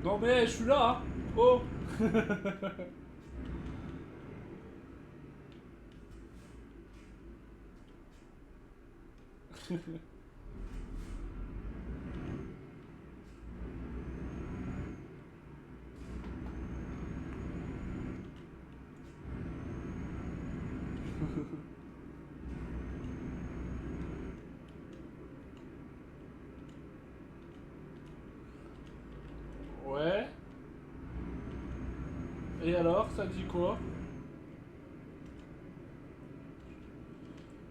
Non mais je suis là, hein. Oh. Ouais. Et alors, ça dit quoi?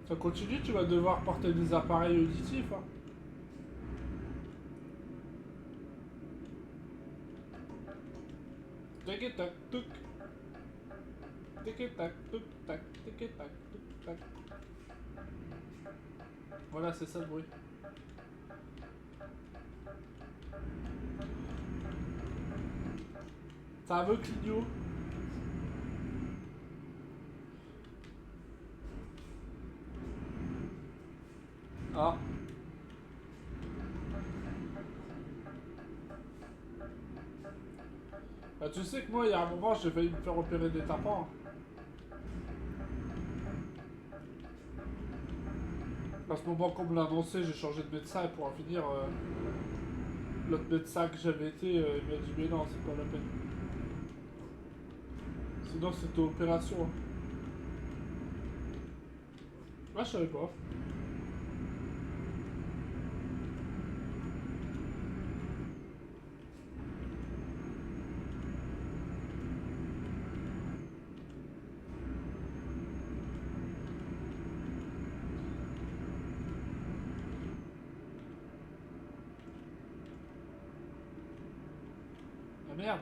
Ça continue, tu vas devoir porter des appareils auditifs, hein. Tic tac tuk. Tic tac tuk tac. Tic tac tuk tac. Voilà, c'est ça le bruit. Ça veut clignot. Ah. Bah tu sais que moi, il y a un moment, j'ai failli me faire opérer des tapants. À ce moment qu'on me l'a annoncé, j'ai changé de médecin et pour en finir, l'autre médecin que j'avais été, il m'a dit mais non, c'est pas la peine. Sinon c'était opération. Ah, je savais pas. Ah merde.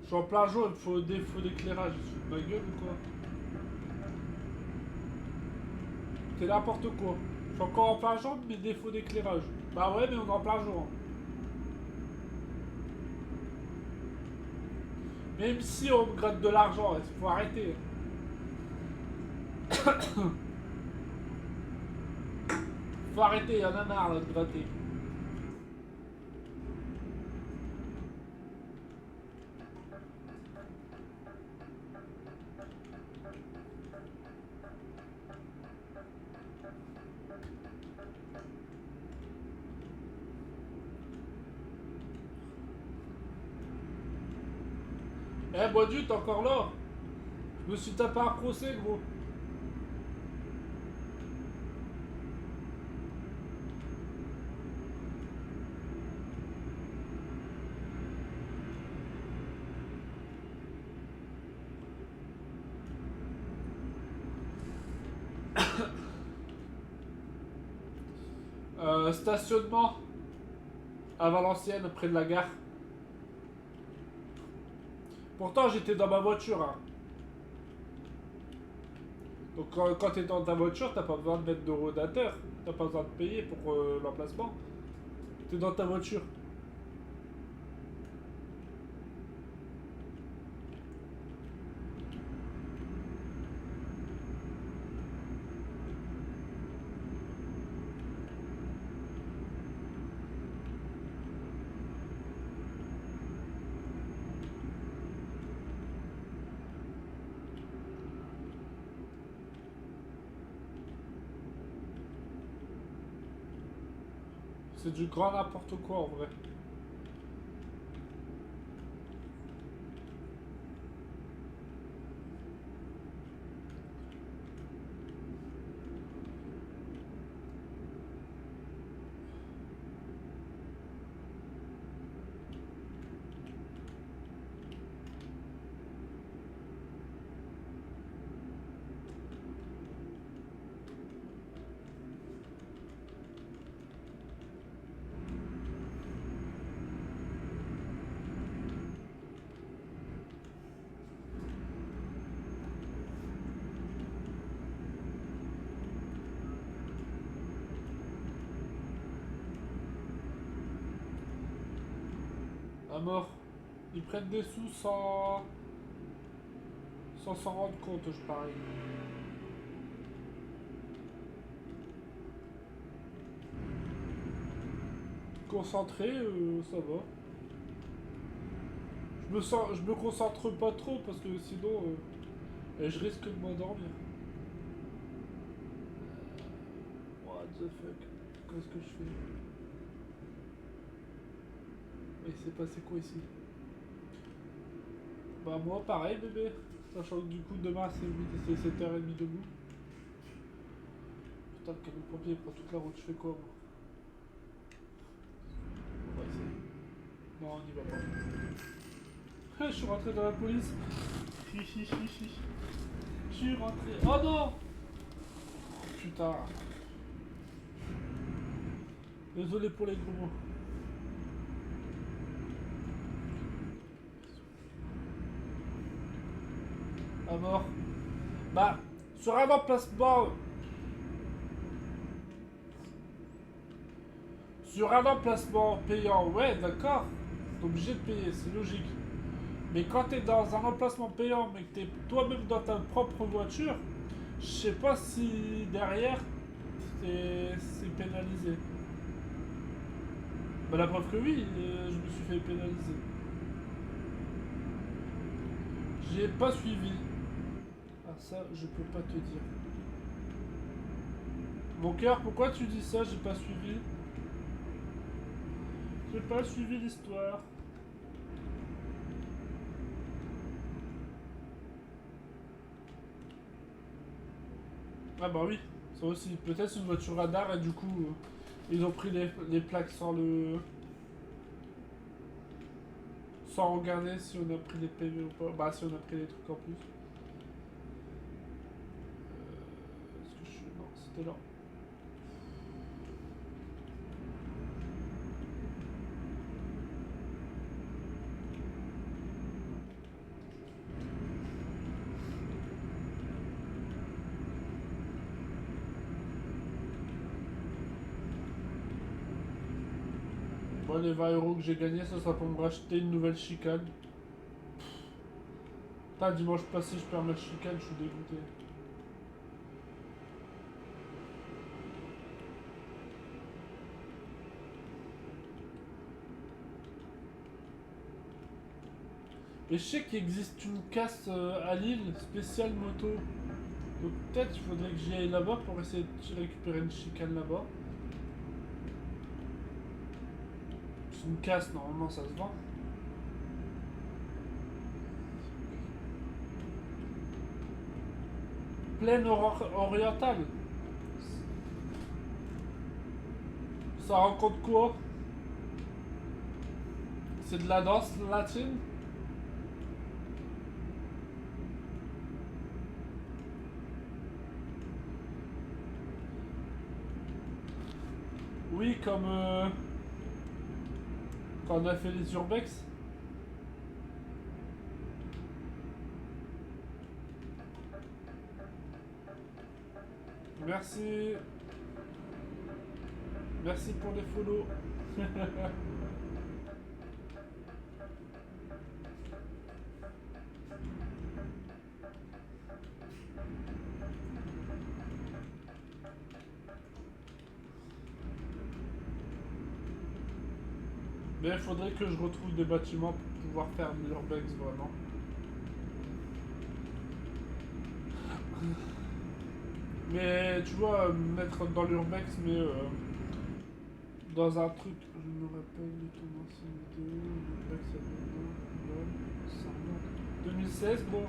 Je suis en plein jour, il me faut défaut d'éclairage. Je suis de ma gueule ou quoi? C'est n'importe quoi. Je suis encore en plein jour, mais défaut d'éclairage. Bah ouais, mais on est en plein jour. Même si on me gratte de l'argent, il faut arrêter. Faut arrêter, y'en a marre là, de gratter. Eh, Boidu, t'es encore là? Je me suis tapé un procès, gros. Stationnement à Valenciennes, près de la gare. Pourtant, j'étais dans ma voiture, hein. Donc quand t'es dans ta voiture, t'as pas besoin de mettre de rodateur. T'as pas besoin de payer pour l'emplacement. T'es dans ta voiture. C'est du grand n'importe quoi en vrai. À mort. Ils prennent des sous sans s'en rendre compte, je parie. Concentré, ça va. Je me concentre pas trop parce que sinon, je risque de m'endormir. What the fuck? Qu'est-ce que je fais? Il s'est passé quoi ici? Bah moi pareil bébé. Sachant que du coup demain c'est 7h30 debout. Putain le camion pompier prend toute la route, je fais quoi moi? On va essayer. Non on n'y va pas. Je suis rentré dans la police. Je suis rentré. Oh non! Putain. Désolé pour les gros mots. À mort. Bah, sur un emplacement. Sur un emplacement payant, ouais, d'accord. T'es obligé de payer, c'est logique. Mais quand t'es dans un emplacement payant, mais que t'es toi-même dans ta propre voiture, je sais pas si derrière c'est pénalisé. Bah la preuve que oui, je me suis fait pénaliser. J'ai pas suivi. Ah ça, je peux pas te dire. Mon cœur, pourquoi tu dis ça? J'ai pas suivi. J'ai pas suivi l'histoire. Ah bah oui, ça aussi. Peut-être une voiture radar et du coup, ils ont pris les plaques sans regarder si on a pris les PV ou pas. Bah si on a pris les trucs en plus. Est-ce que je suis... Non, c'était là. Bon, les 20 € que j'ai gagnés, ça sera pour me racheter une nouvelle chicane. Putain, dimanche passé, je perds ma chicane, je suis dégoûté. Et je sais qu'il existe une casse à Lille, spéciale moto. Donc peut-être il faudrait que j'y aille là-bas pour essayer de récupérer une chicane là-bas. C'est une casse, normalement ça se vend. Plaine orientale. Ça rencontre quoi? C'est de la danse latine? Oui, comme quand on a fait les urbex. Merci. Merci pour les follow. Mais il faudrait que je retrouve des bâtiments pour pouvoir faire l'urbex vraiment. Mais tu vois, mettre dans l'urbex, mais dans un truc, je me rappelle de ton ancienne vidéo, l'urbex ça remonte. 2016, bon.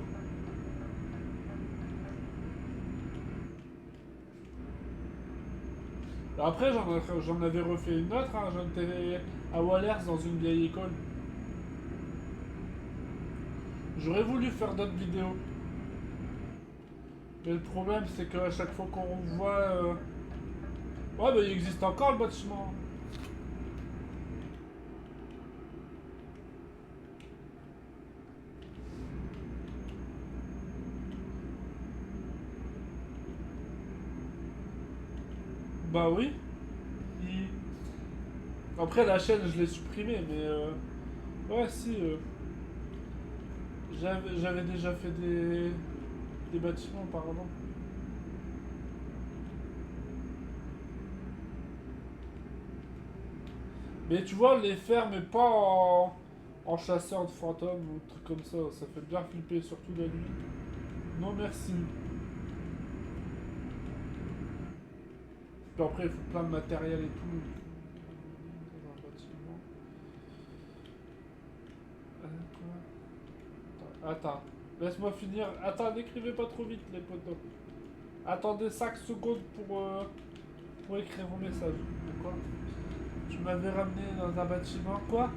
Après, j'en avais refait une autre, hein. J'en étais à Wallers dans une vieille école. J'aurais voulu faire d'autres vidéos. Mais le problème, c'est qu'à chaque fois qu'on voit... Ouais, bah il existe encore le bâtiment. Bah oui. Après, la chaîne, je l'ai supprimée, mais... Ouais, si. J'avais déjà fait des bâtiments auparavant. Mais tu vois, les faire, mais pas en chasseur de fantômes ou truc comme ça. Ça fait bien flipper, surtout la nuit. Non, merci. Puis après, il faut plein de matériel et tout. Dans un bâtiment. Quoi Attends. Laisse-moi finir. Attends, n'écrivez pas trop vite, les potos. Attendez 5 secondes pour écrire vos messages. Pourquoi Tu m'avais ramené dans un bâtiment. Quoi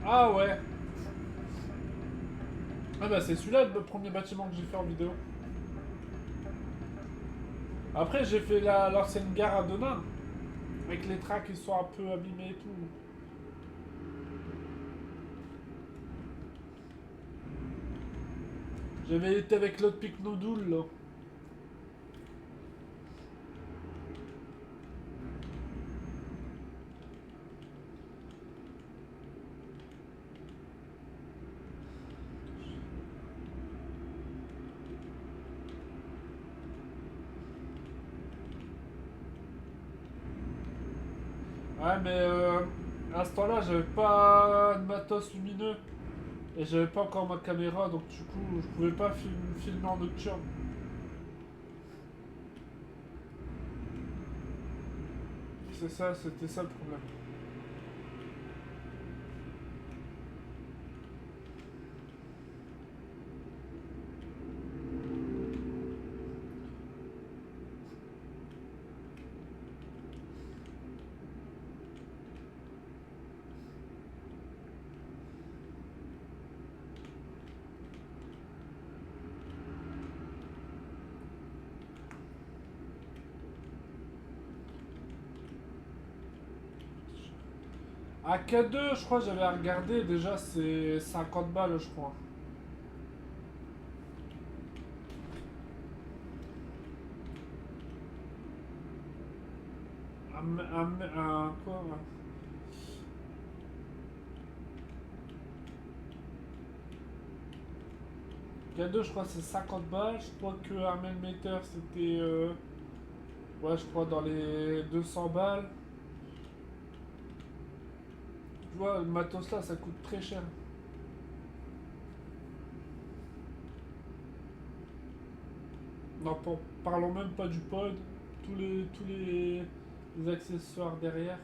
Ah ouais. Ah bah c'est celui-là le premier bâtiment que j'ai fait en vidéo. Après j'ai fait l'ancienne gare à Denain. Avec les trains qui sont un peu abîmés et tout. J'avais été avec l'autre pic Nodoul là. Ouais mais à ce temps-là j'avais pas de matos lumineux. Et j'avais pas encore ma caméra donc du coup je pouvais pas filmer en nocturne. C'est ça, c'était ça le problème. À K2 je crois j'avais regardé déjà c'est 50 balles je crois. Quoi K2 je crois c'est 50 balles, je crois que Armel Meter c'était ouais je crois dans les 200 balles. Tu vois le matos là ça coûte très cher. Non parlons même pas du pod, tous les accessoires derrière.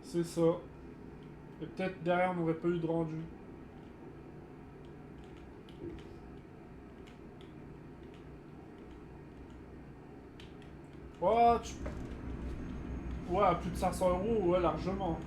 C'est ça. Et peut-être derrière on n'aurait pas eu de rendu. Oh, ouais, à plus de 500 euros, ouais, largement.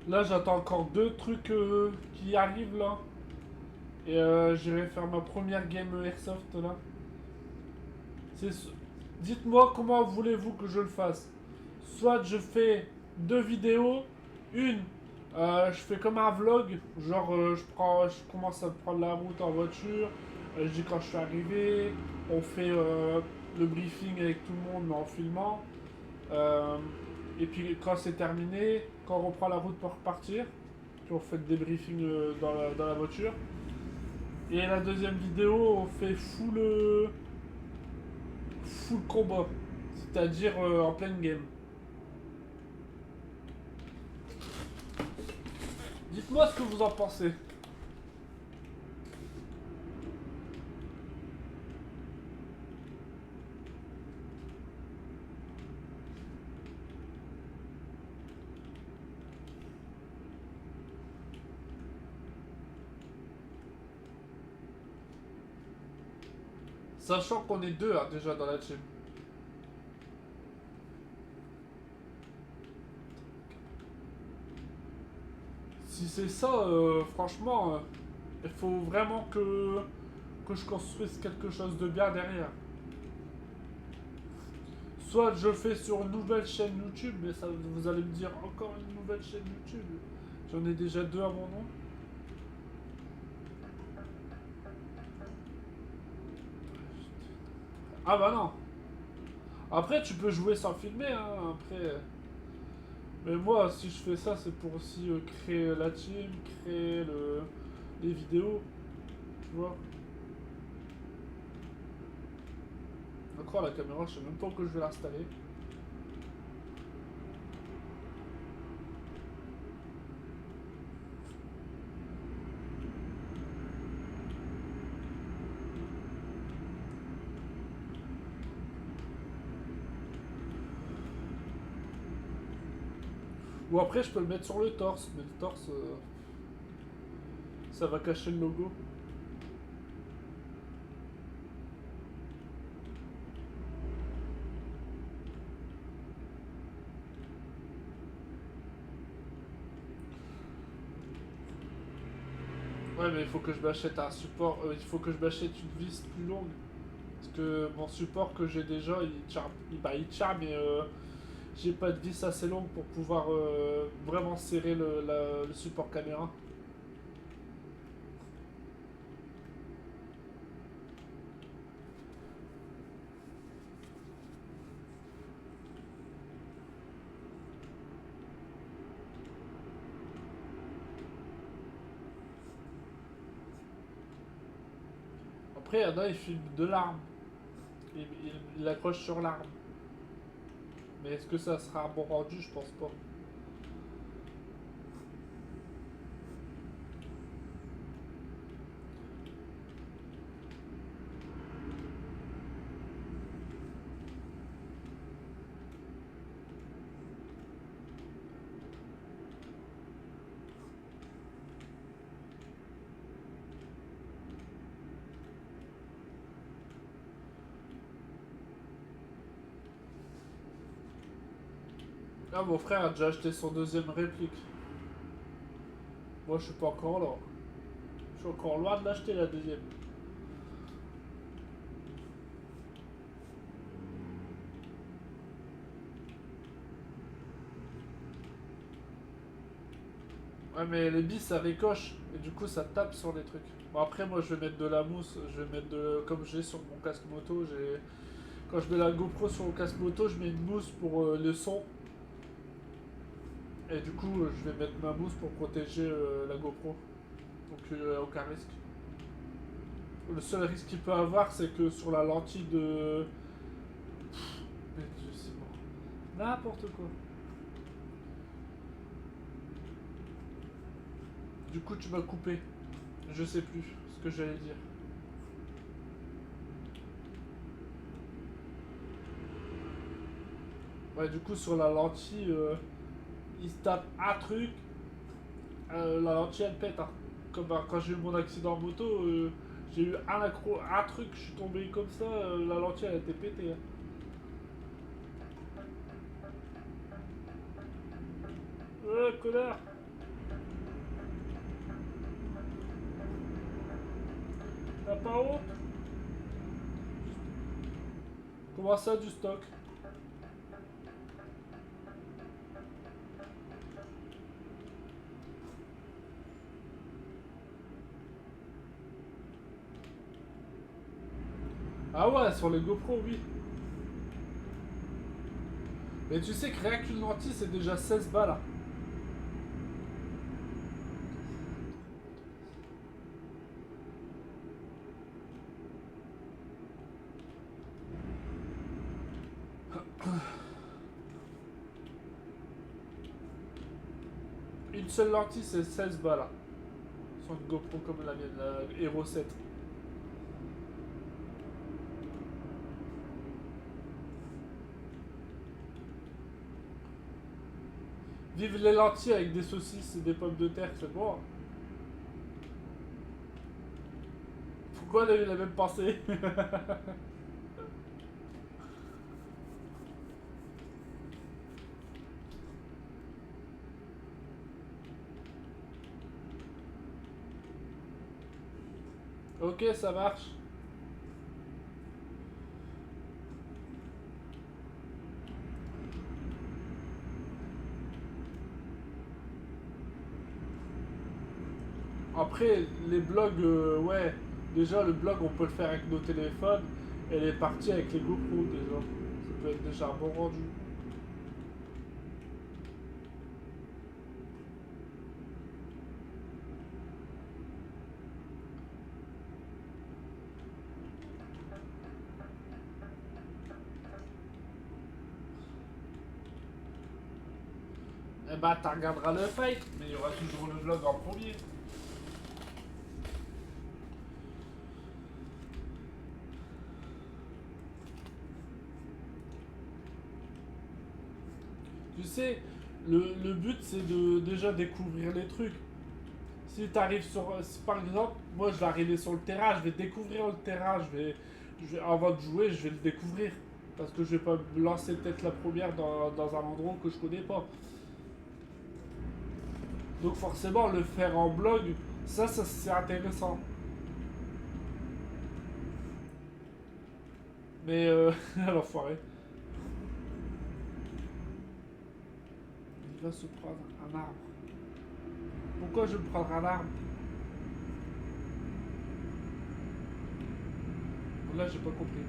Là, j'attends encore deux trucs qui arrivent là. Et j'irai faire ma première game Airsoft là. C'est... Dites-moi comment voulez-vous que je le fasse. Soit je fais deux vidéos. Une, je fais comme un vlog. Genre, je commence à prendre la route en voiture. Je dis quand je suis arrivé. On fait le briefing avec tout le monde, mais en filmant. Euh, et puis quand c'est terminé, quand on reprend la route pour repartir, puis on fait le débriefing dans la voiture. Et la deuxième vidéo, on fait full combat, c'est-à-dire en pleine game. Dites-moi ce que vous en pensez. Sachant qu'on est deux hein, déjà dans la team. Si c'est ça, franchement, il faut vraiment que je construise quelque chose de bien derrière. Soit je fais sur une nouvelle chaîne YouTube, mais ça, vous allez me dire encore une nouvelle chaîne YouTube. J'en ai déjà deux à mon nom. Ah bah non. Après, tu peux jouer sans filmer, hein, après. Mais moi, si je fais ça, c'est pour aussi créer la team, créer les vidéos, tu vois. Encore la caméra, je sais même pas que je vais l'installer. Ou après, je peux le mettre sur le torse, mais le torse, ça va cacher le logo. Ouais, mais il faut que je m'achète un support, il faut que je m'achète une vis plus longue. Parce que mon support que j'ai déjà, il tient, mais j'ai pas de vis assez longue pour pouvoir vraiment serrer le support caméra. Après, il y en a, ils filment de l'arme. Il l'accroche sur l'arme. Mais est-ce que ça sera un bon rendu? Je pense pas. Ah, mon frère a déjà acheté son deuxième réplique. Moi, je suis pas encore là. Je suis encore loin de l'acheter la deuxième. Ouais, mais les billes ça ricoche et du coup ça tape sur les trucs. Bon, après, moi je vais mettre de la mousse, je vais mettre de. Comme j'ai sur mon casque moto, j'ai. Quand je mets la GoPro sur mon casque moto, je mets une mousse pour le son. Et du coup, je vais mettre ma mousse pour protéger la GoPro. Donc, aucun risque. Le seul risque qu'il peut avoir, c'est que sur la lentille de. Mais je sais pas. N'importe quoi. Du coup, tu m'as coupé. Je sais plus ce que j'allais dire. Ouais, du coup, sur la lentille, il se tape un truc, la lentille elle pète. Hein. Comme quand j'ai eu mon accident en moto, j'ai eu un truc, je suis tombé comme ça, la lentille elle était pétée. Hein. Connard! pas haut? Comment ça, du stock? Ah ouais, sur les GoPro, oui. Mais tu sais que rien qu'une lentille, c'est déjà 16 balles. Hein. Une seule lentille, c'est 16 balles. Hein. Sur une GoPro comme la mienne, la Hero 7. Vive les lentilles avec des saucisses et des pommes de terre, c'est bon. Hein. Pourquoi on a eu la même pensée? Ok, ça marche. Après, les blogs, ouais. Déjà, le blog, on peut le faire avec nos téléphones. Et les parties avec les GoPro, déjà. Ça peut être déjà un bon rendu. Eh bah, tu regarderas le fight, mais il y aura toujours le vlog en premier. Tu sais, le but c'est de déjà découvrir les trucs. Si tu arrives sur. Si, par exemple, moi je vais arriver sur le terrain, je vais découvrir le terrain, avant de jouer, je vais le découvrir. Parce que je vais pas me lancer peut-être la première dans un endroit que je connais pas. Donc forcément, le faire en blog, ça c'est intéressant. Mais l'enfoiré. Il va se prendre un arbre. Pourquoi je vais me prendre un arbre? Là, j'ai pas compris.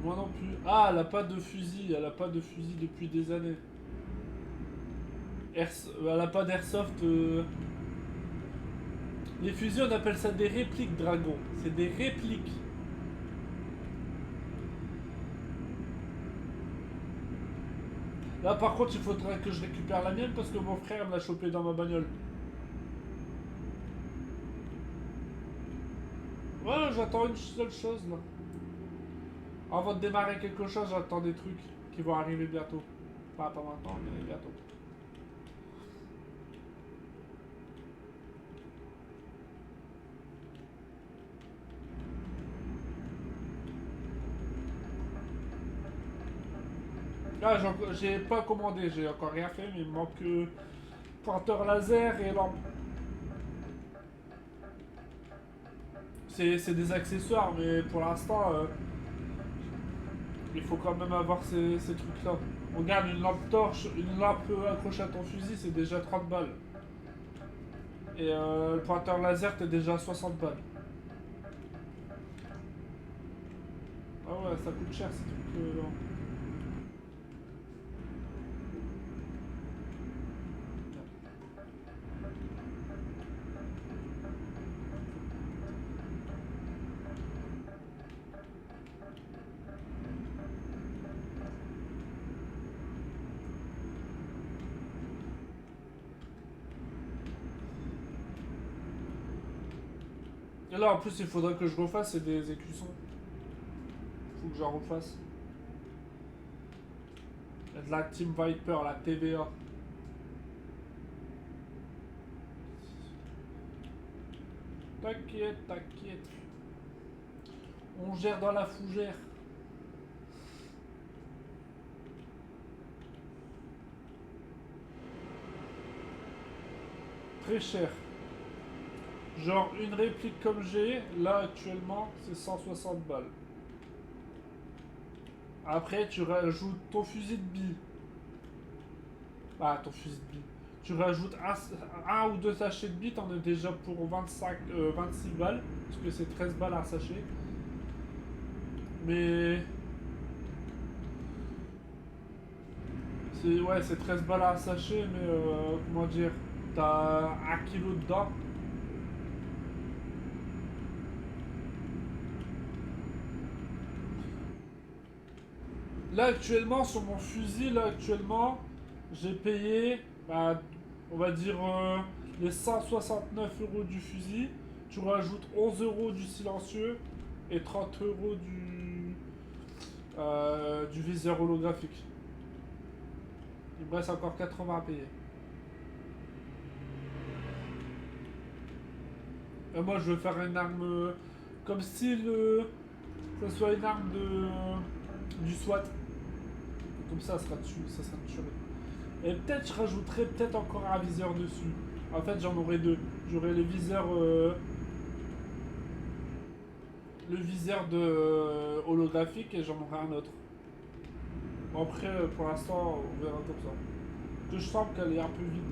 Moi non plus. Ah, elle a pas de fusil. Elle a pas de fusil depuis des années. Elle a pas d'airsoft. Les fusils, on appelle ça des répliques, Dragon. C'est des répliques. Là, par contre, il faudrait que je récupère la mienne parce que mon frère me l'a chopé dans ma bagnole. Ouais, j'attends une seule chose là. Avant de démarrer quelque chose, j'attends des trucs qui vont arriver bientôt. Pas maintenant, mais bientôt. Là, j'ai pas commandé, j'ai encore rien fait, mais il me manque pointeur laser et lampe. C'est des accessoires, mais pour l'instant, il faut quand même avoir ces trucs-là. On gagne une lampe torche, une lampe accrochée à ton fusil, c'est déjà 30 balles. Et le pointeur laser, t'es déjà à 60 balles. Ah ouais, ça coûte cher ces trucs-là. Et là, en plus, il faudrait que je refasse des écussons. Faut que j'en refasse. Il y a de la Team Viper, la TVA. T'inquiète, t'inquiète. On gère dans la fougère. Très cher. Genre une réplique comme j'ai, là actuellement, c'est 160 balles. Après, tu rajoutes ton fusil de billes. Ah, ton fusil de billes. Tu rajoutes un ou deux sachets de billes, t'en as déjà pour 26 balles. Parce que c'est 13 balles un sachet. Mais... Ouais, c'est 13 balles un sachet, mais comment dire, t'as 1 kilo dedans. Là actuellement, sur mon fusil, là actuellement, j'ai payé, bah, on va dire, les 169 € du fusil. Tu rajoutes 11 € du silencieux et 30 € du viseur holographique. Il me reste encore 80 à payer. Et moi, je veux faire une arme comme si ça soit une arme du SWAT. Comme ça sera dessus, ça sera tué. Et peut-être je rajouterai peut-être encore un viseur dessus. En fait, j'en aurai deux. J'aurai le viseur de holographique et j'en aurai un autre. Après, pour l'instant, on verra comme ça. Que je sens qu'elle est un peu vide.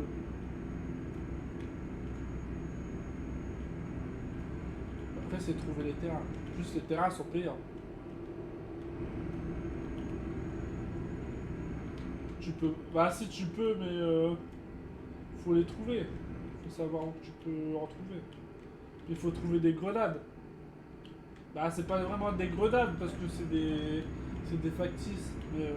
Après, c'est trouver les terrains. Juste les terrains sont payants. Tu peux. Bah, si tu peux, mais faut les trouver. Faut savoir où tu peux en trouver. Il faut trouver des grenades. Bah, c'est pas vraiment des grenades parce que c'est des factices. Mais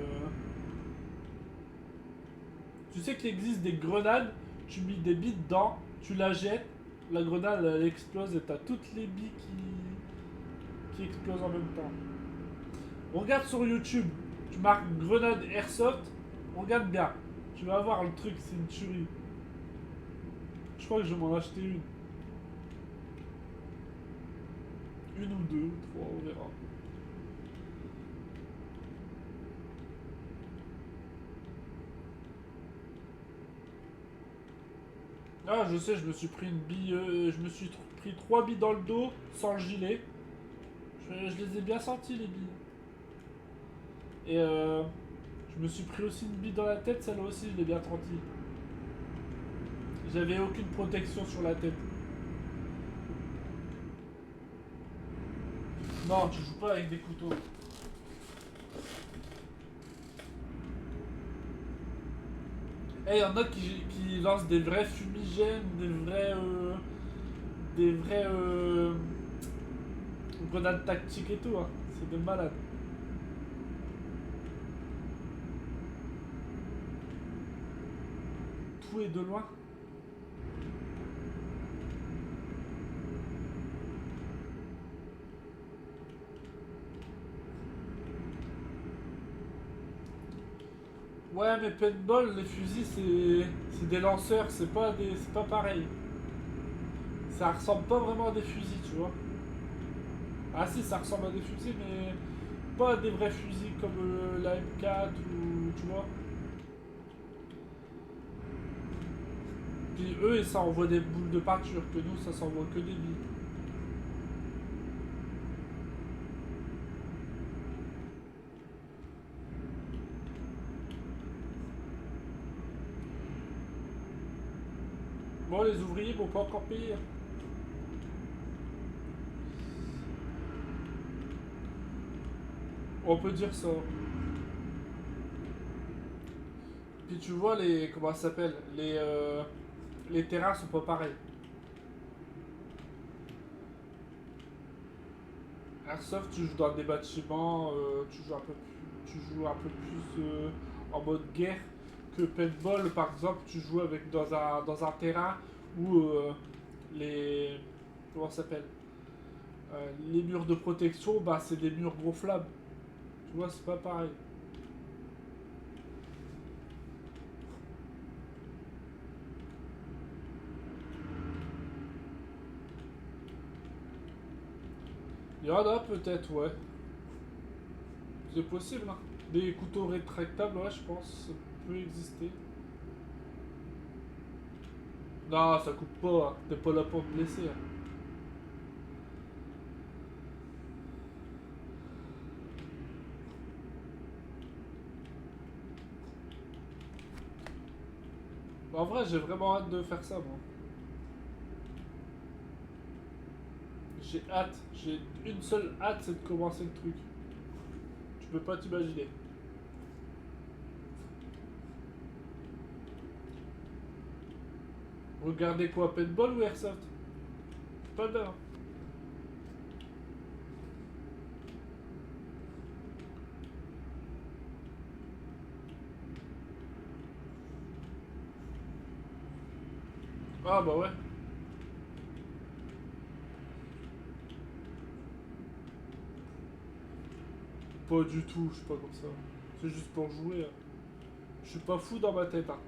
tu sais qu'il existe des grenades, tu mets des billes dedans, tu la jettes, la grenade elle explose et t'as toutes les billes qui explosent en même temps. Regarde sur YouTube, tu marques grenade airsoft, regarde bien. Tu vas voir le truc, c'est une tuerie. Je crois que je vais m'en acheter une. Une ou deux, ou trois, on verra. Ah, je sais, je me suis pris une bille. Je me suis pris 3 billes dans le dos sans le gilet. Je les ai bien sentis, les billes. Et je me suis pris aussi une bille dans la tête, celle-là aussi, je l'ai bien sentie. J'avais aucune protection sur la tête. Non, tu joues pas avec des couteaux. Eh, y en a qui lancent des vrais fumigènes, des vrais grenades tactiques et tout, hein. C'est des malades. Tout est de loin. Ouais, mais paintball, les fusils, c'est des lanceurs, c'est pas pareil. Ça ressemble pas vraiment à des fusils, tu vois. Ah si, ça ressemble à des fusils, mais pas à des vrais fusils comme la M4 ou tu vois. Puis eux, ça envoie des boules de peinture, que nous, ça s'envoie que des billes. Bon, les ouvriers vont pas encore payer. On peut dire ça. Puis tu vois les. Comment ça s'appelle les terrains sont pas pareils. Airsoft, tu joues dans des bâtiments, tu joues un peu plus en mode guerre que paintball, par exemple, tu joues avec dans un terrain où les. Comment ça s'appelle les murs de protection, bah c'est des murs gonflables. Tu vois, c'est pas pareil. Il y en a peut-être, ouais. C'est possible, hein. Des couteaux rétractables, ouais, je pense. Ça peut exister. Non, ça coupe pas, hein. T'es pas là pour te blesser, hein. En vrai, j'ai vraiment hâte de faire ça, moi. J'ai hâte. J'ai une seule hâte, c'est de commencer le truc. Tu peux pas t'imaginer. Regardez quoi, paintball ou airsoft? C'est pas le même, hein. Ah bah ouais. Pas du tout, je suis pas comme ça. C'est juste pour jouer, hein. Je suis pas fou dans ma tête, hein.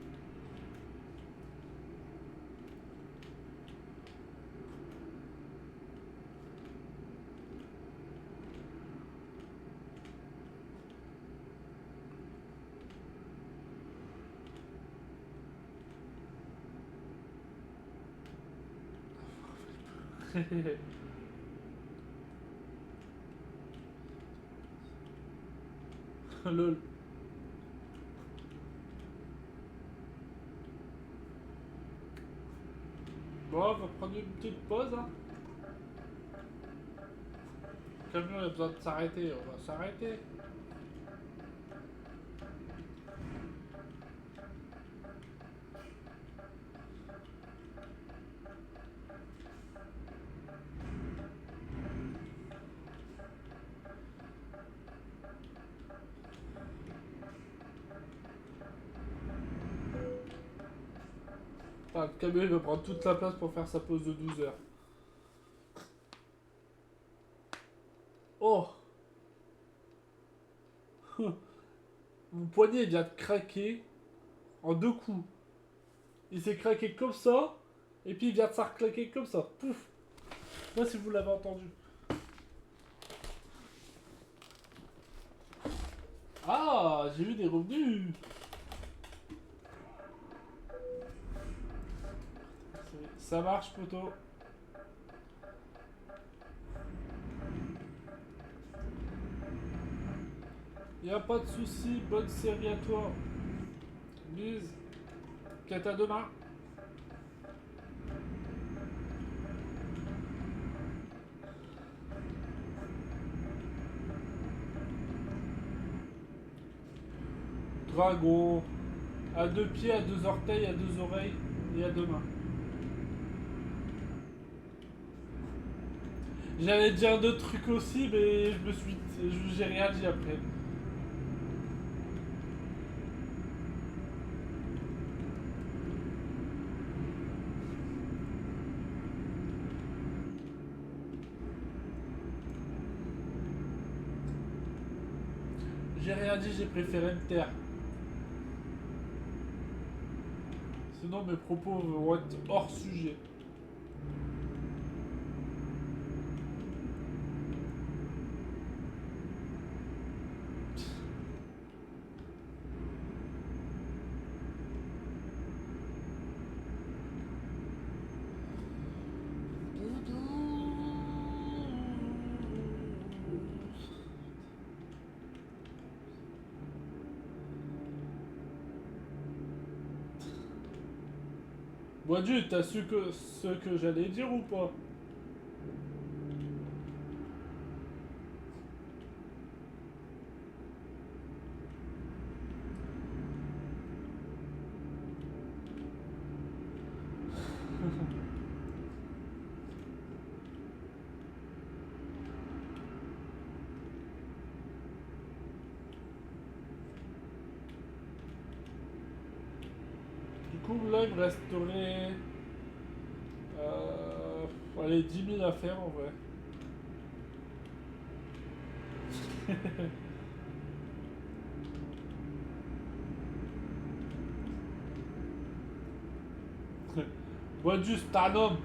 Lol. Bon, on va prendre une petite pause, hein. Le camion a besoin de s'arrêter, on va s'arrêter. Enfin, le camion il va prendre toute la place pour faire sa pause de 12 heures. Oh. Mon poignet vient de craquer en deux coups. Il s'est craqué comme ça, et puis il vient de s'arclaquer comme ça. Pouf. Je sais pas si vous l'avez entendu. Ah, j'ai eu des revenus. Ça marche, poteau. Y'a pas de soucis, bonne série à toi. Bise. Qu'à demain. Dragon. À deux pieds, à deux orteils, à deux oreilles et à deux mains. J'allais dire deux trucs aussi, mais j'ai rien dit après. J'ai rien dit, j'ai préféré me taire. Sinon mes propos vont être hors sujet. Bon Dieu, t'as su que ce que j'allais dire ou pas? Du coup là il me resterait... allez, 10 000 à faire en vrai. Bon Dieu, c'est un homme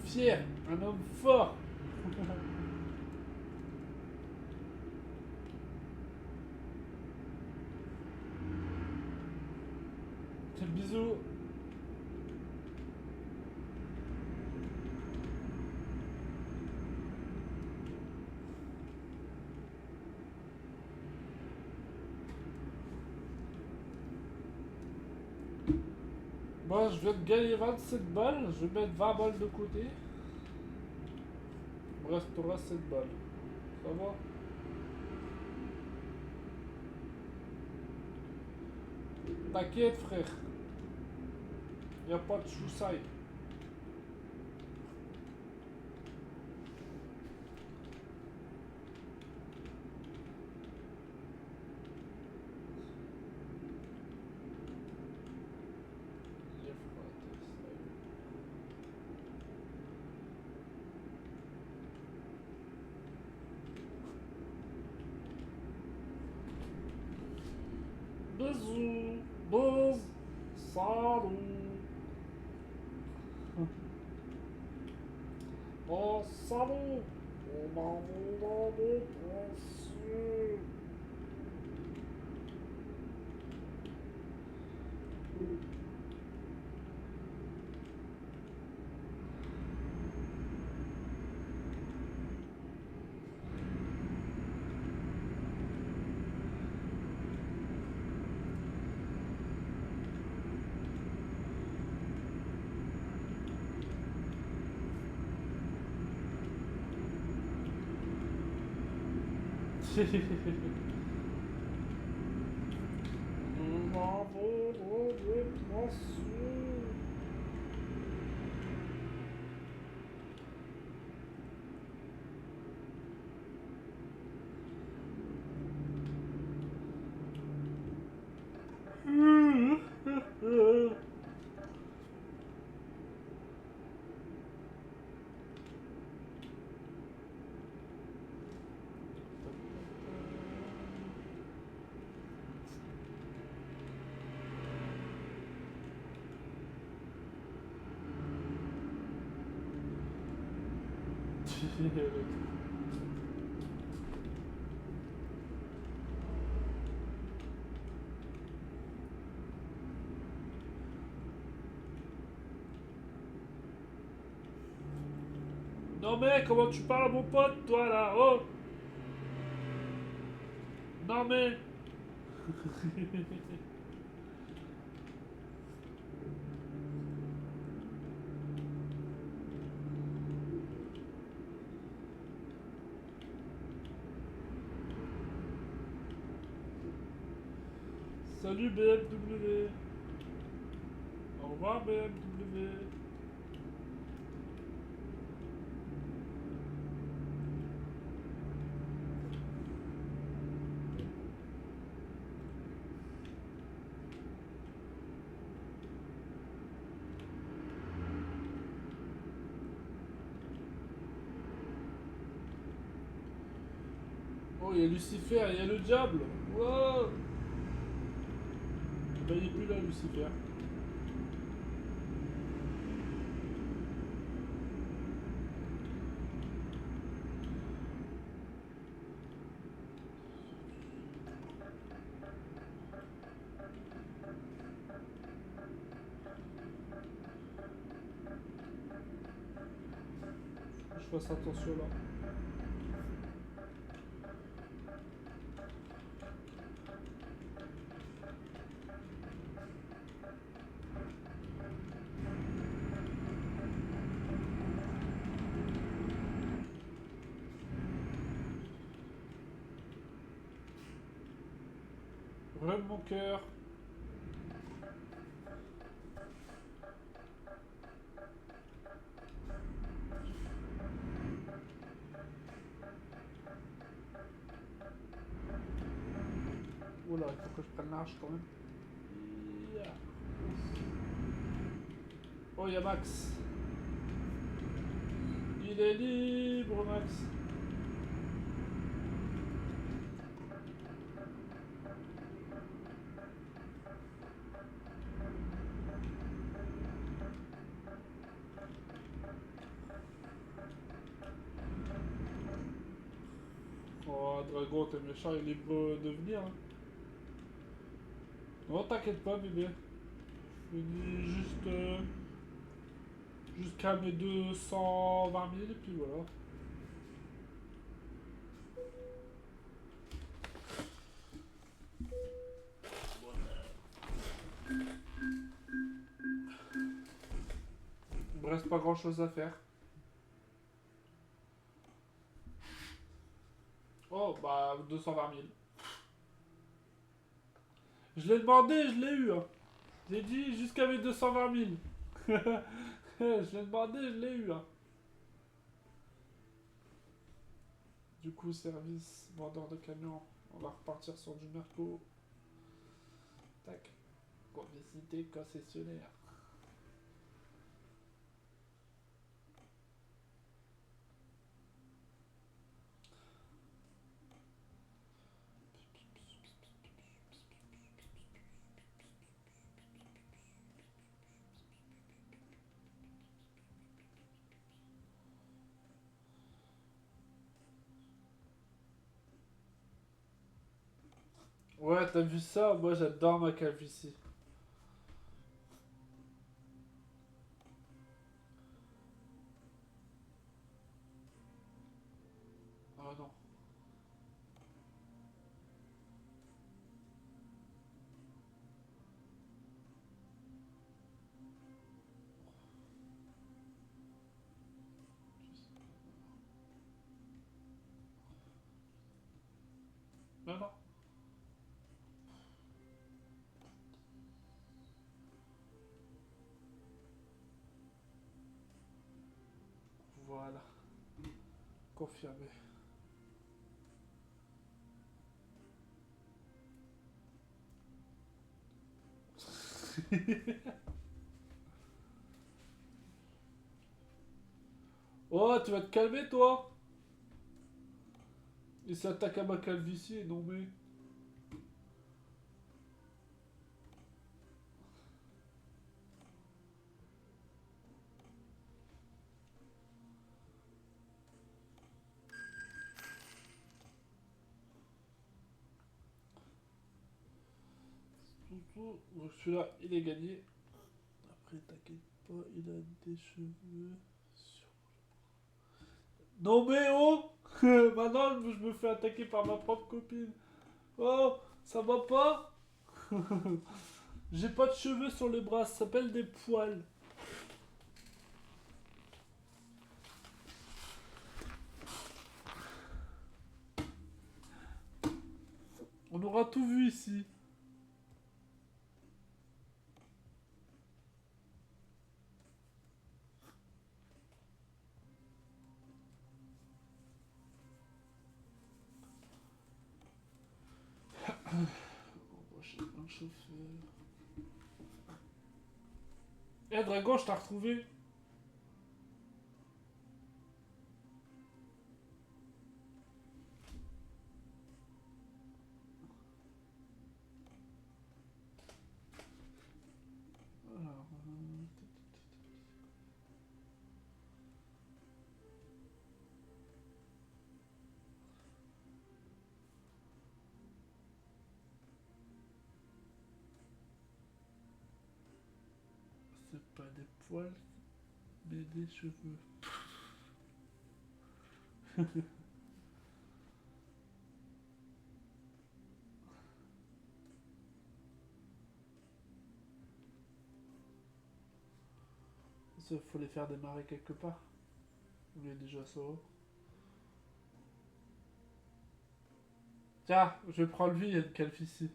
fier, un homme fort. Bisous. Bon, je viens de gagner 27 balles. Je vais mettre 20 balles de côté. Il me restera 7 balles. Ça va? T'inquiète, frère. Y a pas de chousaille. Bisous. Buzz. Salut. Oh, salut. On m'a volé précieux. On m'a volé précieux. Non mais comment tu parles à mon pote toi là? Oh. Non mais. Salut BMW. Au revoir BMW. Oh, il y a Lucifer, il y a le diable. Wow. Ben, il est plus là, Lucifer. Je fasse attention là. Rêve mon cœur. Oula, il faut que je prenne l'arche quand même. Yeah. Oh, il y a Max. Il est libre, Max. Oh, Dragon, t'es méchant, il est libre de venir. Hein. Non, t'inquiète pas, bébé. Je dis juste jusqu'à mes 220 000 et puis voilà. Il me reste pas grand chose à faire. Oh bah 220 000. Je l'ai demandé, je l'ai eu. Hein. J'ai dit jusqu'à mes 220 000. Je l'ai demandé, je l'ai eu. Hein. Du coup, service, vendeur de camion. On va repartir sur du Merco. Tac. Visiter concessionnaire. Ouais, t'as vu ça? Moi, j'adore ma calvitie. Ah non. Non, non. Voilà. Confirmé. Oh, tu vas te calmer, toi? Il s'attaque à ma calvitie, non mais... Donc celui-là, il est gagné. Après, t'inquiète pas, il a des cheveux sur... Non mais oh. Maintenant, je me fais attaquer par ma propre copine. Oh, ça va pas? J'ai pas de cheveux sur les bras, ça s'appelle des poils. On aura tout vu ici. Bon, j'ai plein de chauffeurs. Eh Dragon, je t'ai retrouvé. Alors, c'est pas des poils, mais des cheveux. Il faut les faire démarrer quelque part. Il est déjà ça. Tiens, je prends lui, il y a une calvitie.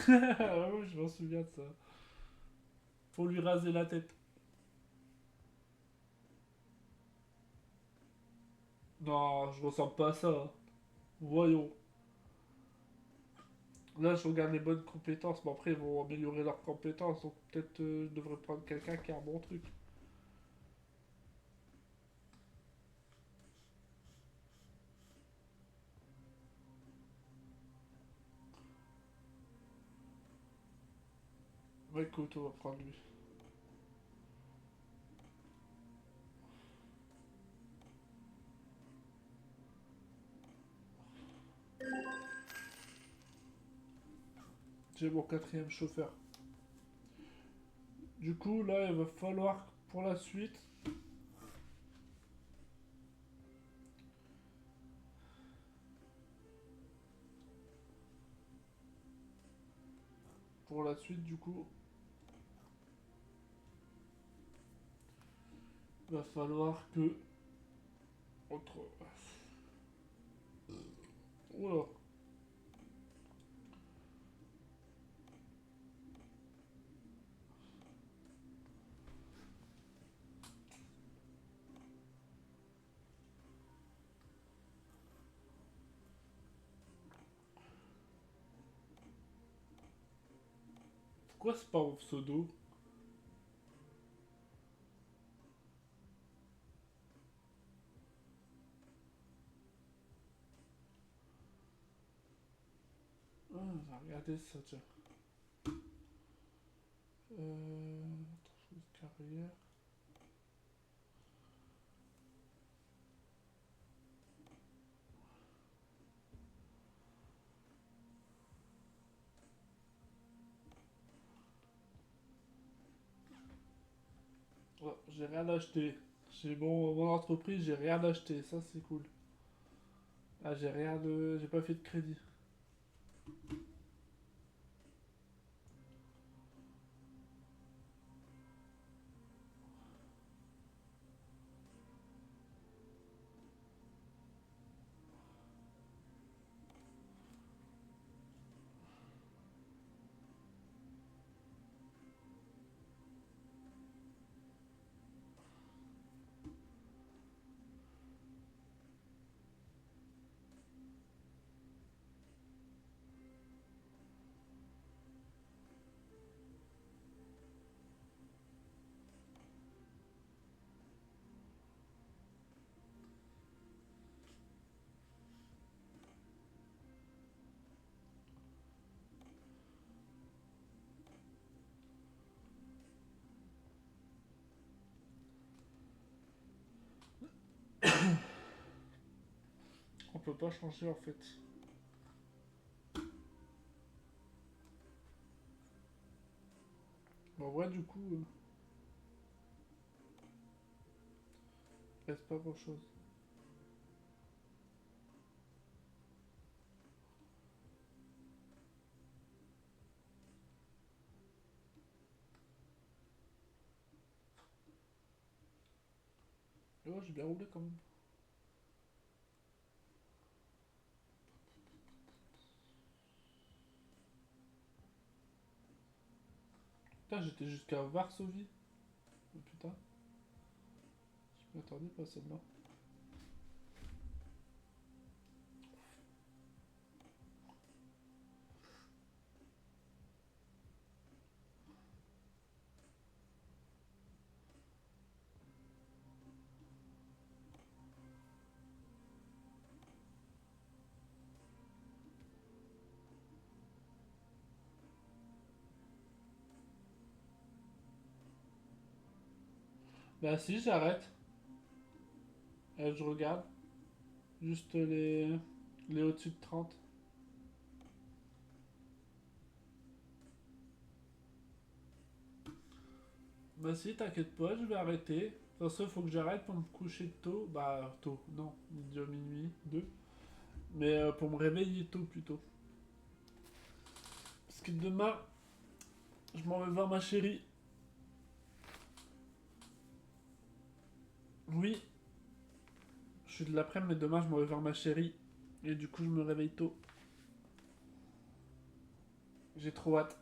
Ah oui, je m'en souviens de ça. Faut lui raser la tête. Non, je ressemble pas à ça. Voyons. Là, je regarde les bonnes compétences. Mais après, ils vont améliorer leurs compétences. Donc, peut-être je devrais prendre quelqu'un qui a un bon truc. Ouais, écoute, on va prendre lui. J'ai mon quatrième chauffeur. Du coup, là, il va falloir, pour la suite, du coup, il va falloir que... Entre... Oula. Pourquoi c'est pas mon pseudo? Ah, regardez ça, tiens. Carrière. Oh, j'ai rien acheté. J'ai mon entreprise, j'ai rien acheté. Ça, c'est cool. Ah, j'ai rien de... J'ai pas fait de crédit. On peut pas changer, en fait. Bon, ouais, du coup... reste pas grand-chose. Oh, j'ai bien roulé, quand même. Putain, j'étais jusqu'à Varsovie. Oh, putain, je m'attendais pas à celle-là. Bah si, j'arrête. Je regarde. Juste les au-dessus de 30. Bah si, t'inquiète pas, je vais arrêter. De toute façon, il faut que j'arrête pour me coucher tôt. Bah, tôt, non. Midi à minuit, 2. Mais pour me réveiller tôt, plutôt. Parce que demain, je m'en vais voir ma chérie. Oui, je suis de l'après-midi, mais demain, je m'en vais voir ma chérie. Et du coup, je me réveille tôt. J'ai trop hâte.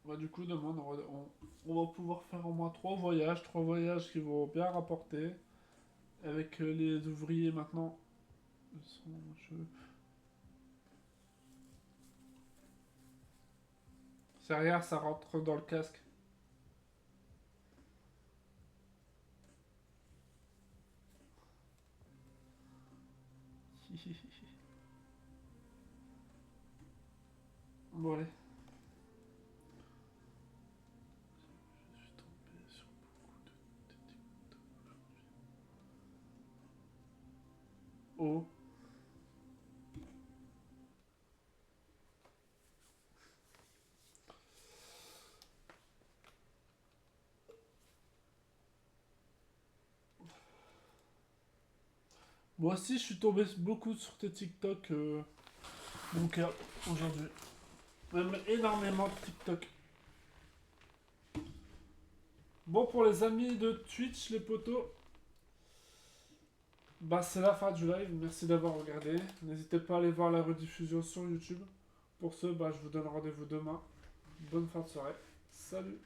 Bah, du coup, demain, on va pouvoir faire au moins 3 voyages. 3 voyages qui vont bien rapporter. Avec les ouvriers maintenant. C'est rien, ça rentre dans le casque. Bon, allez. Je suis tombé sur beaucoup de TikTok aujourd'hui. Oh. Moi aussi, je suis tombé beaucoup sur tes TikTok, mon cœur, aujourd'hui. Même énormément de TikTok. Bon, pour les amis de Twitch, les potos, bah c'est la fin du live. Merci d'avoir regardé. N'hésitez pas à aller voir la rediffusion sur YouTube. Pour ce, bah je vous donne rendez-vous demain. Bonne fin de soirée. Salut!